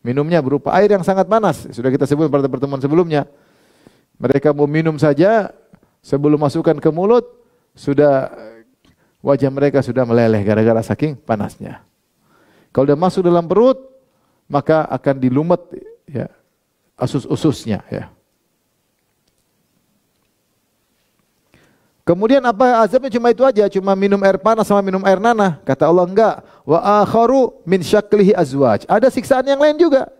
Minumnya berupa air yang sangat panas. Sudah kita sebut pada pertemuan sebelumnya. Mereka mau minum saja, sebelum masukkan ke mulut, sudah wajah mereka sudah meleleh gara-gara saking panasnya. Kalau sudah masuk dalam perut, maka akan dilumet ya, usus-ususnya ya. Kemudian apa azabnya? Cuma itu aja, cuma minum air panas sama minum air nanah. Kata Allah enggak. Wa akharu min syaklihi azwaj. Ada siksaan yang lain juga.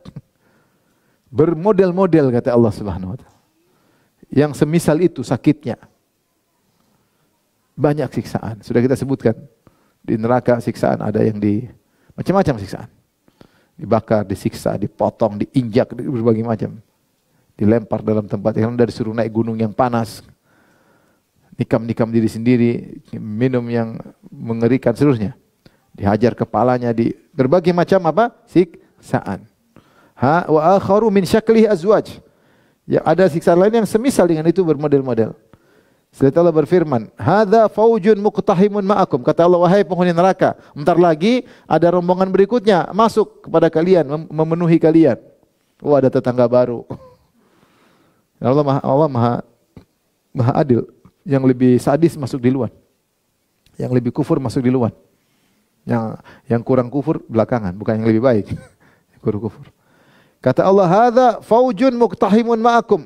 Bermodel-model kata Allah Subhanahu wa taala. Yang semisal itu sakitnya. Banyak siksaan. Sudah kita sebutkan. Di neraka siksaan ada yang di macam-macam siksaan. Dibakar, disiksa, dipotong, diinjak, berbagai macam. Dilempar dalam tempat yang rendah, disuruh naik gunung yang panas. Nikam-nikam diri sendiri, minum yang mengerikan seluruhnya. Dihajar kepalanya, di berbagai macam apa? Siksaan. Wa akharu min syaklihi azwaj. Ya, ada siksaan lain yang semisal dengan itu, bermodel-model. Setelah Allah berfirman, "Hadza faujun muqtahimun ma'akum." Kata Allah, wahai penghuni neraka, bentar lagi ada rombongan berikutnya masuk kepada kalian, memenuhi kalian. Oh, ada tetangga baru. Allah maha adil. Yang lebih sadis masuk duluan. Yang lebih kufur masuk duluan. Yang kurang kufur belakangan, bukan yang lebih baik. Kurang kufur. Kata Allah, "Hadza faujun muqtahimun ma'akum."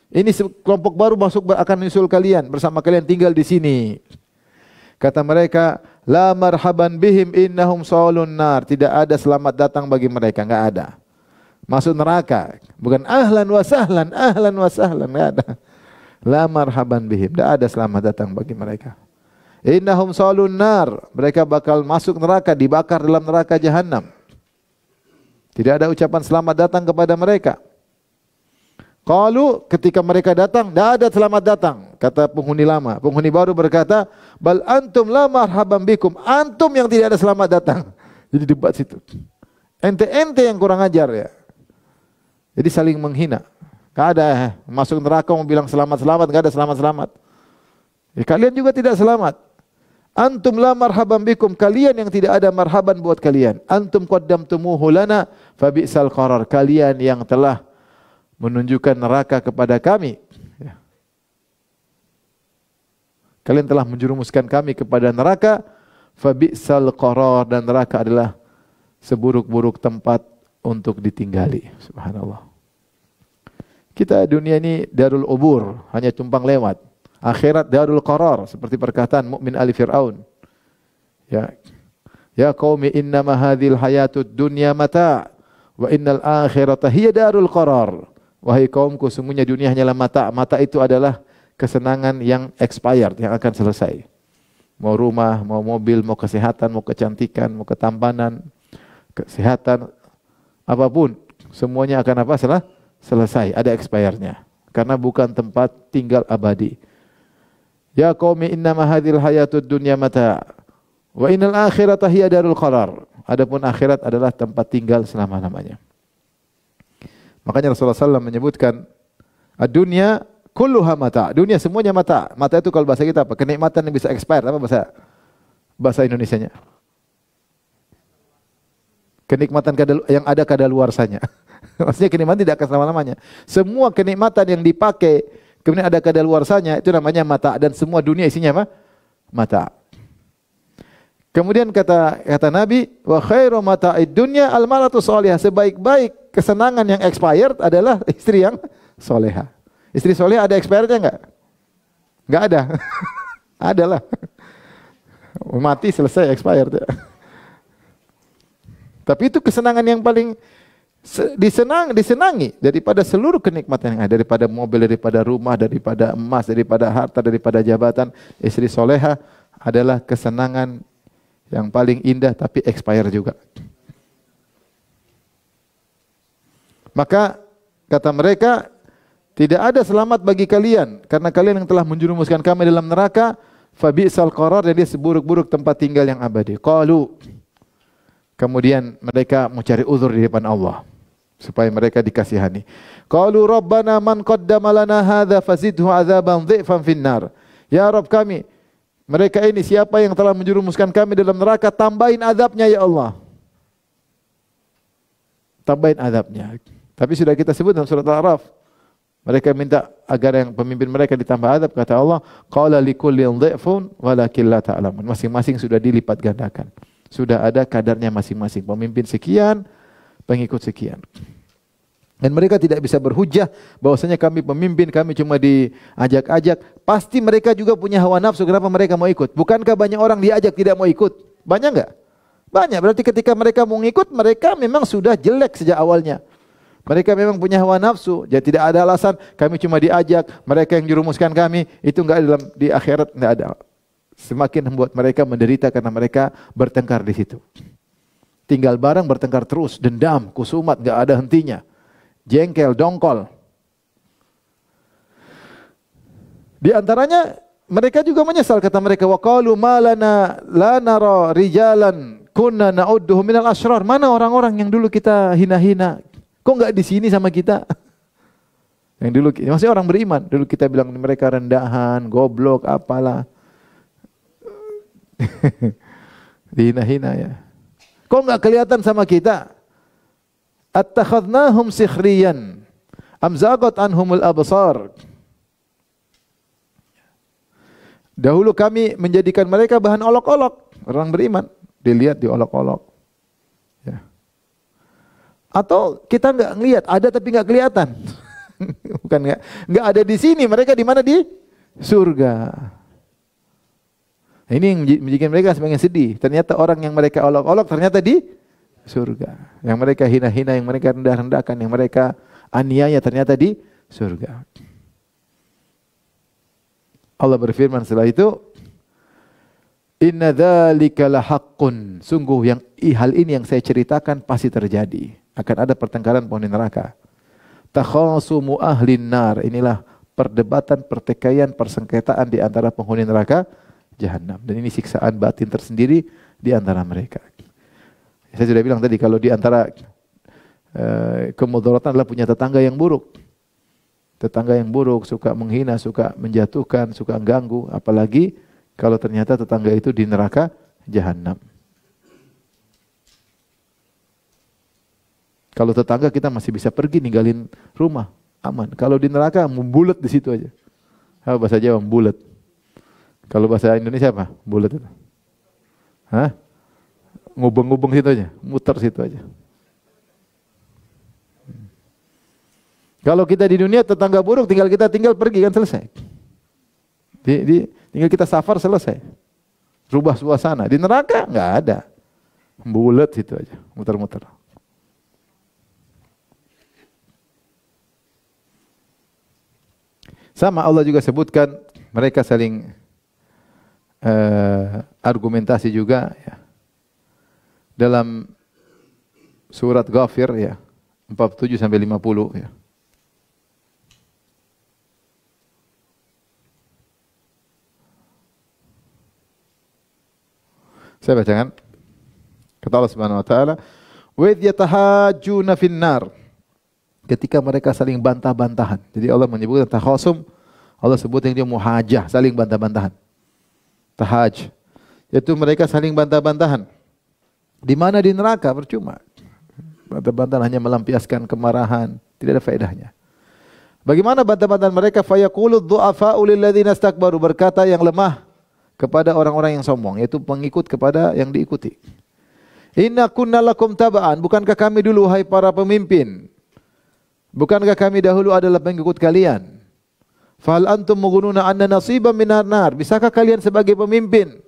Ini kelompok baru masuk akan menyusul kalian, bersama kalian tinggal di sini. Kata mereka, "La marhaban bihim innahum salun nar." Tidak ada selamat datang bagi mereka, enggak ada. Masuk neraka, bukan ahlan wa sahlan, enggak ada. La marhaban bihim, tidak ada selamat datang bagi mereka. Innahum salun nar, mereka bakal masuk neraka, dibakar dalam neraka Jahannam. Tidak ada ucapan selamat datang kepada mereka. Qalu, ketika mereka datang, tidak ada selamat datang. Kata penghuni lama, penghuni baru berkata, "Bal antum la marhaban bikum." Antum yang tidak ada selamat datang. Jadi debat situ. Ente yang kurang ajar ya. Jadi saling menghina. Gak ada masuk neraka mau bilang selamat-selamat, gak ada selamat-selamat. Ya, kalian juga tidak selamat. Antum la marhaban bikum, kalian yang tidak ada marhaban buat kalian. Antum qaddamtumuhu lana fa bi'sal qarar, kalian yang telah menunjukkan neraka kepada kami. Ya. Kalian telah menjerumuskan kami kepada neraka, fa bi'sal qarar, dan neraka adalah seburuk-buruk tempat untuk ditinggali. Subhanallah. Kita dunia ini darul ubur, hanya tumpang lewat. Akhirat darul qarar, seperti perkataan mukmin ali Fir'aun. Ya. Ya qaumi innama hadhil hayatud dunya mata' wa innal akhirata hiya darul qarar. Wahai kaumku, sungguhnya dunia hanyalah mata'. Mata itu adalah kesenangan yang expired, yang akan selesai. Mau rumah, mau mobil, mau kesehatan, mau kecantikan, mau ketampanan, kesehatan, apapun, semuanya akan apa? Selesai, ada expirednya. Karena bukan tempat tinggal abadi. Ya qaumi innama hadhil hayatud dunya mata' wa innal akhirata hiya darul qarar. Adapun akhirat adalah tempat tinggal selama-lamanya. Makanya Rasulullah SAW menyebutkan ad-dunya kulluha mata'. Dunia semuanya mata'. Mata itu kalau bahasa kita apa? Kenikmatan yang bisa expired. Apa bahasa Indonesianya? Kenikmatan yang ada kadaluarsanya. Maksudnya kenikmatan tidak akan selama-lamanya. Semua kenikmatan yang dipakai kemudian ada kadaluarsanya, itu namanya mata, dan semua dunia isinya apa? Mata. Kemudian kata Nabi, wa khairu mata'id dunya al-mar'atu shalihah. Sebaik-baik kesenangan yang expired adalah istri yang soleha. Istri soleha ada expirednya enggak? Enggak ada. Adalah. Mati selesai expired. Tapi itu kesenangan yang paling disenangi daripada seluruh kenikmatan yang ada, daripada mobil, daripada rumah, daripada emas, daripada harta, daripada jabatan. Istri soleha adalah kesenangan yang paling indah tapi expire juga. Maka kata mereka, tidak ada selamat bagi kalian karena kalian yang telah menjerumuskan kami dalam neraka. Fabi'sal qarar, dan dia seburuk-buruk tempat tinggal yang abadi. Qalu, kemudian mereka mencari uzur di depan Allah supaya mereka dikasihani. Qalu rabbana man qaddama lana hadza fazidhu adzaban dhifan finnar. Ya Rabb kami, mereka ini siapa yang telah menjerumuskan kami dalam neraka, tambahin azabnya ya Allah. Tambahin azabnya. Tapi sudah kita sebut dalam surat Al-A'raf. Mereka minta agar yang pemimpin mereka ditambah azab. Kata Allah, qala likullin dhifun walakin la ta'lamun. Masing-masing sudah dilipat gandakan. Sudah ada kadarnya masing-masing. Pemimpin sekian, pengikut sekian. Dan mereka tidak bisa berhujjah bahwasanya kami pemimpin, kami cuma diajak-ajak. Pasti mereka juga punya hawa nafsu, kenapa mereka mau ikut? Bukankah banyak orang diajak tidak mau ikut? Banyak enggak? Banyak. Berarti ketika mereka mau ikut, mereka memang sudah jelek sejak awalnya. Mereka memang punya hawa nafsu. Jadi tidak ada alasan kami cuma diajak, mereka yang jurumuskan kami, itu enggak di akhirat enggak ada. Semakin membuat mereka menderita karena mereka bertengkar di situ. Tinggal barang bertengkar terus, dendam, kusumat, enggak ada hentinya. Jengkel, dongkol. Di antaranya mereka juga menyesal, kata mereka, wa qalu ma lana la nara rijalan kunna na'udduhum minal asyrar. Mana orang-orang yang dulu kita hina-hina? Kok enggak di sini sama kita? Yang dulu masih orang beriman, dulu kita bilang mereka rendahan, goblok, apalah. Dihina-hina ya. Kok enggak kelihatan sama kita? Attakhadnahum sikhriyan am zaghat anhumul absar. Dahulu kami menjadikan mereka bahan olok-olok. Orang beriman dilihat diolok-olok. Ya. Atau kita enggak ngelihat, ada tapi enggak kelihatan. Bukan enggak ada di sini, mereka di mana? Di surga. Nah, ini yang menjadikan mereka semakin sedih. Ternyata orang yang mereka olok-olok ternyata di surga. Yang mereka hina-hina, yang mereka rendah-rendahkan, yang mereka aniaya ternyata di surga. Allah berfirman setelah itu, inna dzalika lahaqqun. Sungguh yang hal ini yang saya ceritakan pasti terjadi. Akan ada pertengkaran penghuni neraka. Takhasumu ahlin nar. Inilah perdebatan, pertikaian, persengketaan di antara penghuni neraka jahanam. Dan ini siksaan batin tersendiri di antara mereka. Saya sudah bilang tadi, kalau di antara kemudaratan adalah punya tetangga yang buruk. Tetangga yang buruk, suka menghina, suka menjatuhkan, suka ganggu. Apalagi kalau ternyata tetangga itu di neraka jahanam. Kalau tetangga kita masih bisa pergi ninggalin rumah, aman. Kalau di neraka membulet di situ aja. Apa bahasa Jawa? Membulet. Kalau bahasa Indonesia apa? Bulet itu. Hah? Ngubeng-ngubeng situ aja, muter situ aja. Kalau kita di dunia tetangga buruk, tinggal kita pergi kan selesai. Tinggal kita safar selesai. Rubah suasana. Di neraka nggak ada. Bulet situ aja, muter-muter. Sama Allah juga sebutkan mereka saling argumentasi juga ya. Dalam surat Ghafir ya, 47 sampai 50 ya. Saya bacakan. Kata Allah Subhanahu wa taala, "Wa idh yatahajjuna fin-nar." Ketika mereka saling bantah-bantahan. Jadi Allah menyebutkan takhasum, Allah sebut yang dia muhajah, saling bantah-bantahan. Tahaj, yaitu mereka saling bantah-bantahan. Di mana? Di neraka, percuma. Bantah-bantahan hanya melampiaskan kemarahan, tidak ada faedahnya. Bagaimana bantah-bantahan mereka? Fayaqulu dhu'afa'u lilladzina istakbaru, berkata yang lemah kepada orang-orang yang sombong, yaitu pengikut kepada yang diikuti. Inna kunna lakum taba'an, bukankah kami dulu hai para pemimpin? Bukankah kami dahulu adalah pengikut kalian? Fahal antum mughununa anna nasiban minar nar, bisakah kalian sebagai pemimpin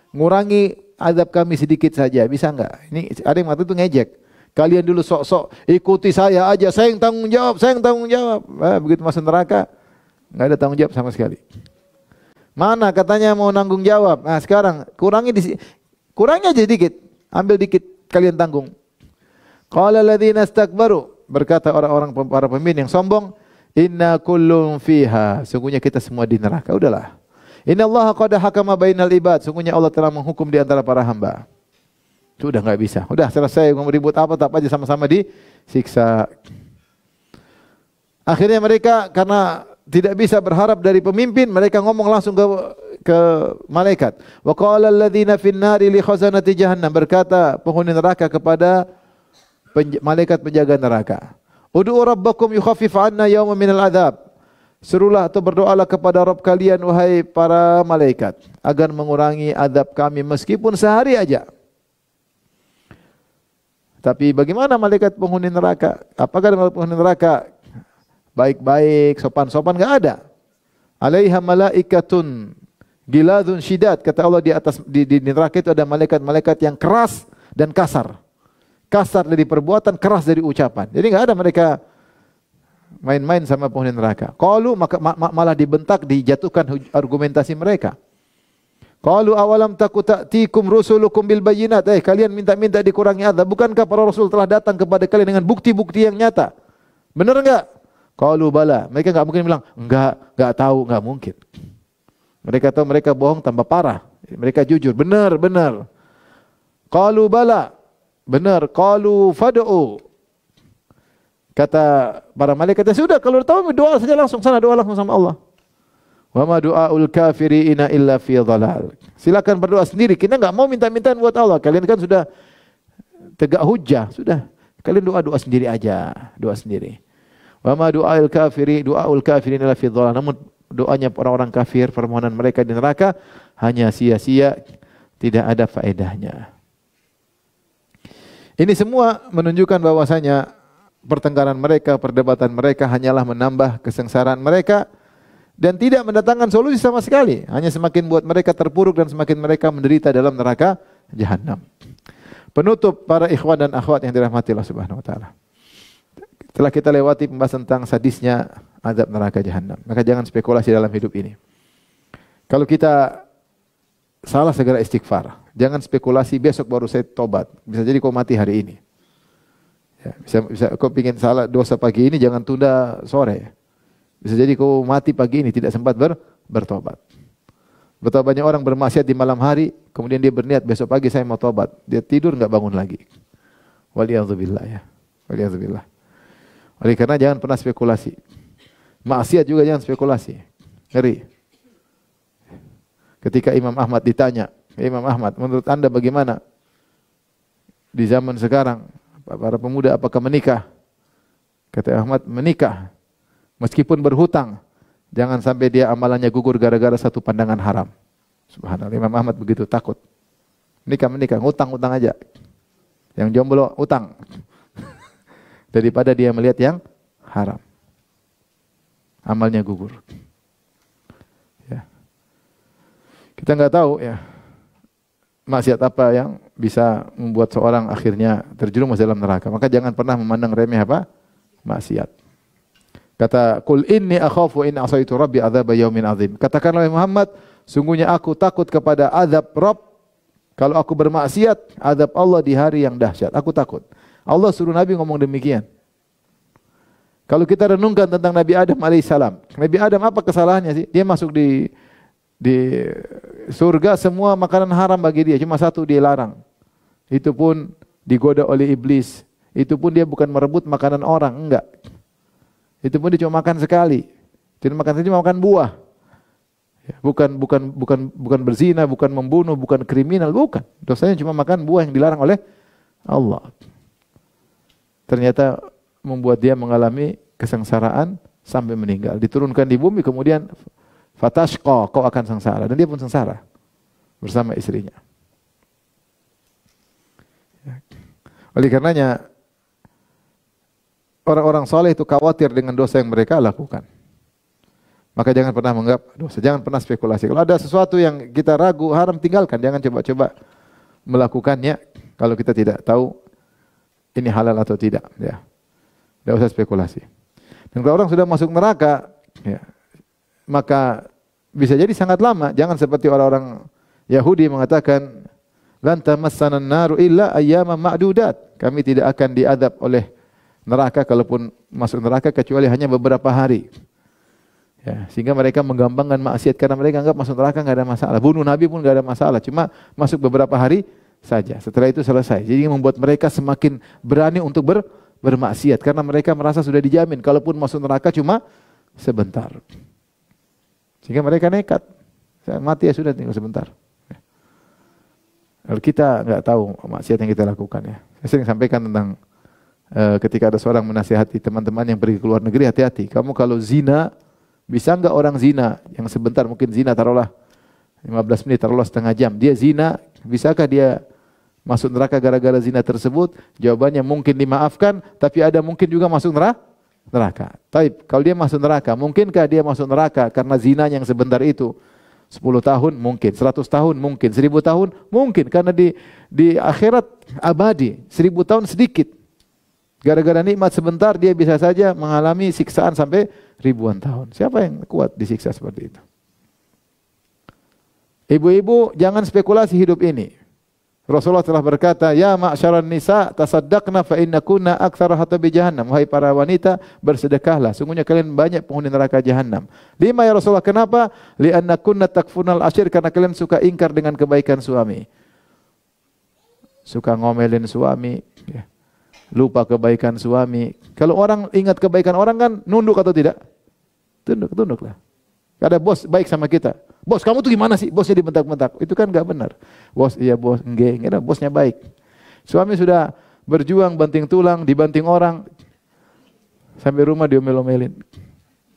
ngurangi azab kami sedikit saja? Bisa enggak? Ini ada yang mengatakan itu ngejek. Kalian dulu sok-sok ikuti saya aja, saya yang tanggung jawab, saya yang tanggung jawab. Begitu masuk neraka, enggak ada tanggung jawab sama sekali. Mana katanya mau nanggung jawab? Nah sekarang kurangi aja sedikit, ambil dikit kalian tanggung. Qala alladziina istakbaru, berkata orang-orang para pemimpin yang sombong, inna kullun fiha, sungguhnya kita semua di neraka. Udahlah. Innallaha qad hakama bainal ibad, sungguhnya Allah telah menghukum di antara para hamba. Sudah enggak bisa. Udah selesai, mau ribut apa tak aja sama-sama disiksa. Akhirnya mereka karena tidak bisa berharap dari pemimpin, mereka ngomong langsung ke malaikat. Wa qala alladziina fin nari li khazanati jahannam, berkata penghuni neraka kepada malaikat penjaga neraka. Ud'u rabbakum yukhaffif 'anna yawman minal adzab. Serulah atau berdoalah kepada Rabb kalian wahai para malaikat agar mengurangi azab kami meskipun sehari aja. Tapi bagaimana malaikat penghuni neraka? Apakah malaikat penghuni neraka baik-baik, sopan-sopan? Enggak ada. Alaiha malaikatun giladun syidat, kata Allah, di atas di neraka itu ada malaikat-malaikat yang keras dan kasar. Kasar dari perbuatan, keras dari ucapan. Jadi enggak ada mereka main-main sama penghuni neraka. Qalu maka malah dibentak, dijatuhkan argumentasi mereka. Qalu awalam taku ta'tikum rusulukum bil bayyinat, kalian minta-minta dikurangi azab, bukankah para rasul telah datang kepada kalian dengan bukti-bukti yang nyata? Benar enggak? Qalu bala. Mereka enggak mungkin bilang enggak tahu, enggak mungkin. Mereka tahu mereka bohong tambah parah. Mereka jujur, benar. Qalu bala. Benar. Qalu fad'u. Kata para malaikat, sudah kalau tahu doa saja langsung sana, doa langsung sama Allah. Wa ma du'aul kafirina illa fi dhalal. Silakan berdoa sendiri. Kita enggak mau minta-mintaan buat Allah. Kalian kan sudah tegak hujjah, sudah. Kalian doa sendiri aja, doa sendiri. Wa ma du'aul kafirin illa fi dhalal. Namun doanya orang-orang kafir, permohonan mereka di neraka hanya sia-sia, tidak ada faedahnya. Ini semua menunjukkan bahwasanya pertengkaran mereka, perdebatan mereka hanyalah menambah kesengsaraan mereka dan tidak mendatangkan solusi sama sekali. Hanya semakin buat mereka terpuruk dan semakin mereka menderita dalam neraka jahanam. Penutup para ikhwan dan akhwat yang dirahmati Allah Subhanahu wa taala. Setelah kita lewati pembahasan tentang sadisnya azab neraka jahanam, maka jangan spekulasi dalam hidup ini. Kalau kita salah, segera istighfar. Jangan spekulasi besok baru saya tobat. Bisa jadi kau mati hari ini. Ya, bisa kau pingin salah dosa pagi ini, jangan tunda sore. Bisa jadi kau mati pagi ini tidak sempat bertobat. Betapa banyak orang bermaksiat di malam hari, kemudian dia berniat besok pagi saya mau tobat. Dia tidur enggak bangun lagi. Waliyadzubillah ya. Waliyadzubillah. Oleh karena jangan pernah spekulasi. Maksiat juga jangan spekulasi. Ngeri. Ketika Imam Ahmad ditanya, Imam Ahmad, menurut anda bagaimana di zaman sekarang para pemuda apakah menikah? Kata Ahmad, menikah meskipun berhutang, jangan sampai dia amalannya gugur gara-gara satu pandangan haram. Subhanallah, Imam Ahmad begitu takut. Menikah, utang aja. Yang jomblo utang. Daripada dia melihat yang haram. Amalnya gugur. Ya. Kita enggak tahu ya maksiat apa yang bisa membuat seorang akhirnya terjerumus dalam neraka. Maka jangan pernah memandang remeh apa? Maksiat. Kata qul inni akhafu in asaitu rabbi adzab yaumin azim. Katakanlah Muhammad, sungguhnya aku takut kepada azab Rabb kalau aku bermaksiat, azab Allah di hari yang dahsyat. Aku takut. Allah suruh Nabi ngomong demikian. Kalau kita renungkan tentang Nabi Adam alaihissalam, Nabi Adam apa kesalahannya sih? Dia masuk di surga, semua makanan haram bagi dia, cuma satu dia larang. Itu pun digoda oleh iblis. Itu pun dia bukan merebut makanan orang, enggak. Itu pun dia cuma makan sekali. Tidak makan saja, makan buah. Bukan berzina, bukan membunuh, bukan kriminal, bukan. Dosanya cuma makan buah yang dilarang oleh Allah. Ternyata membuat dia mengalami kesengsaraan sampai meninggal. Diturunkan di bumi, kemudian fatashqa, kau akan sengsara. Dan dia pun sengsara. bersama istrinya. Ya. Oleh karenanya orang-orang soleh itu khawatir dengan dosa yang mereka lakukan. Maka jangan pernah menganggap dosa, jangan pernah spekulasi. Kalau ada sesuatu yang kita ragu, haram, tinggalkan. Jangan coba-coba melakukannya kalau kita tidak tahu ini halal atau tidak. Ya, tidak usah spekulasi. Dan kalau orang sudah masuk neraka, ya, maka bisa jadi sangat lama. Jangan seperti orang-orang Yahudi mengatakan, lan tamassana an-naru illa ayyaman ma'dudat. Kami tidak akan diadab oleh neraka, kalaupun masuk neraka kecuali hanya beberapa hari. Ya, sehingga mereka menggampangkan maksiat karena mereka anggap masuk neraka enggak ada masalah. Bunuh Nabi pun enggak ada masalah, cuma masuk beberapa hari saja. Setelah itu selesai. Jadi membuat mereka semakin berani untuk bermaksiat karena mereka merasa sudah dijamin kalaupun masuk neraka cuma sebentar. Sehingga mereka nekat. Mati ya sudah, tinggal sebentar. Kalau kita enggak tahu maksiat yang kita lakukan ya. Saya sering sampaikan tentang ketika ada seorang menasihati teman-teman yang pergi ke luar negeri, hati-hati. Kamu kalau zina, bisa enggak orang zina yang sebentar mungkin zina taruhlah 15 menit, taruhlah setengah jam, dia zina, bisakah dia masuk neraka gara-gara zina tersebut? Jawabannya mungkin dimaafkan, tapi ada mungkin juga masuk neraka. Taib, kalau dia masuk neraka, mungkinkah dia masuk neraka karena zina yang sebentar itu? 10 tahun mungkin, 100 tahun mungkin, 1000 tahun mungkin, karena di akhirat abadi, 1000 tahun sedikit. Gara-gara nikmat sebentar dia bisa saja mengalami siksaan sampai ribuan tahun. Siapa yang kuat disiksa seperti itu? Ibu-ibu jangan spekulasi hidup ini. Rasulullah telah berkata, "Ya ma'syaran nisa, tasaddaqna fa innakunna aktsara hatabi jahannam." Wahai para wanita, bersedekahlah. Sungguhnya kalian banyak penghuni neraka jahanam. 5 ya Rasulullah, kenapa? Li'annakunna takfurnal asyir, karena kalian suka ingkar dengan kebaikan suami. Suka ngomelin suami, ya. Lupa kebaikan suami. Kalau orang ingat kebaikan orang kan nunduk atau tidak? Tunduklah. Ada bos baik sama kita. Bos, kamu tuh gimana sih? Bosnya dibentak-bentak. Itu kan enggak benar. Bos, iya bos, enggak, bosnya baik. Suami sudah berjuang banting tulang, dibanting orang. Sampai rumah diomel-omelin.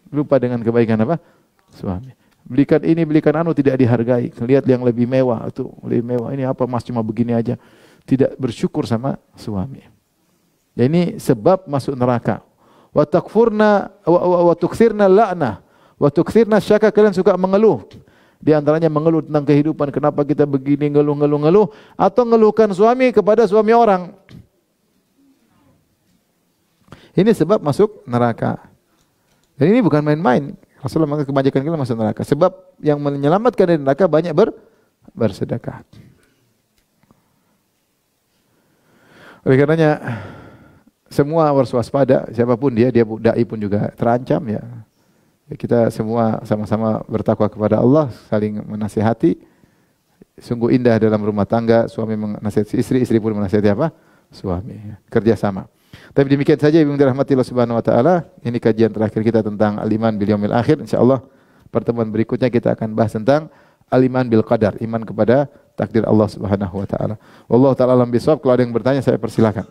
Lupa dengan kebaikan apa? Suami. Belikan ini, belikan anu, tidak dihargai. Lihat yang lebih mewah, tuh, lebih mewah. Ini apa Mas, cuma begini aja. Tidak bersyukur sama suami. Ya, ini sebab masuk neraka. Wa takfurna wa tukthirna la'nah wa tukthirna syaka, kalian suka mengeluh. Di antaranya mengeluh tentang kehidupan, kenapa kita begini, ngeluh atau ngeluhkan suami kepada suami orang. Ini sebab masuk neraka. Dan ini bukan main-main. Rasulullah mengatakan kebanyakan kita masuk neraka. Sebab yang menyelamatkan dari neraka banyak bersedekah. Oleh karenanya semua harus waspada, siapapun dia dai pun juga terancam ya. Kita semua sama-sama bertakwa kepada Allah, saling menasihati. Sungguh indah dalam rumah tangga, suami menasihati istri, istri pun menasihati apa? Suami. Kerjasama. Tapi demikian saja Ibu dirahmati Allah Subhanahu wa taala. Ini kajian terakhir kita tentang al-iman bil yaumil akhir. Insyaallah pertemuan berikutnya kita akan bahas tentang al-iman bil qadar, iman kepada takdir Allah Subhanahu wa taala. Wallahu taala alam bisawab. Kalau ada yang bertanya saya persilakan.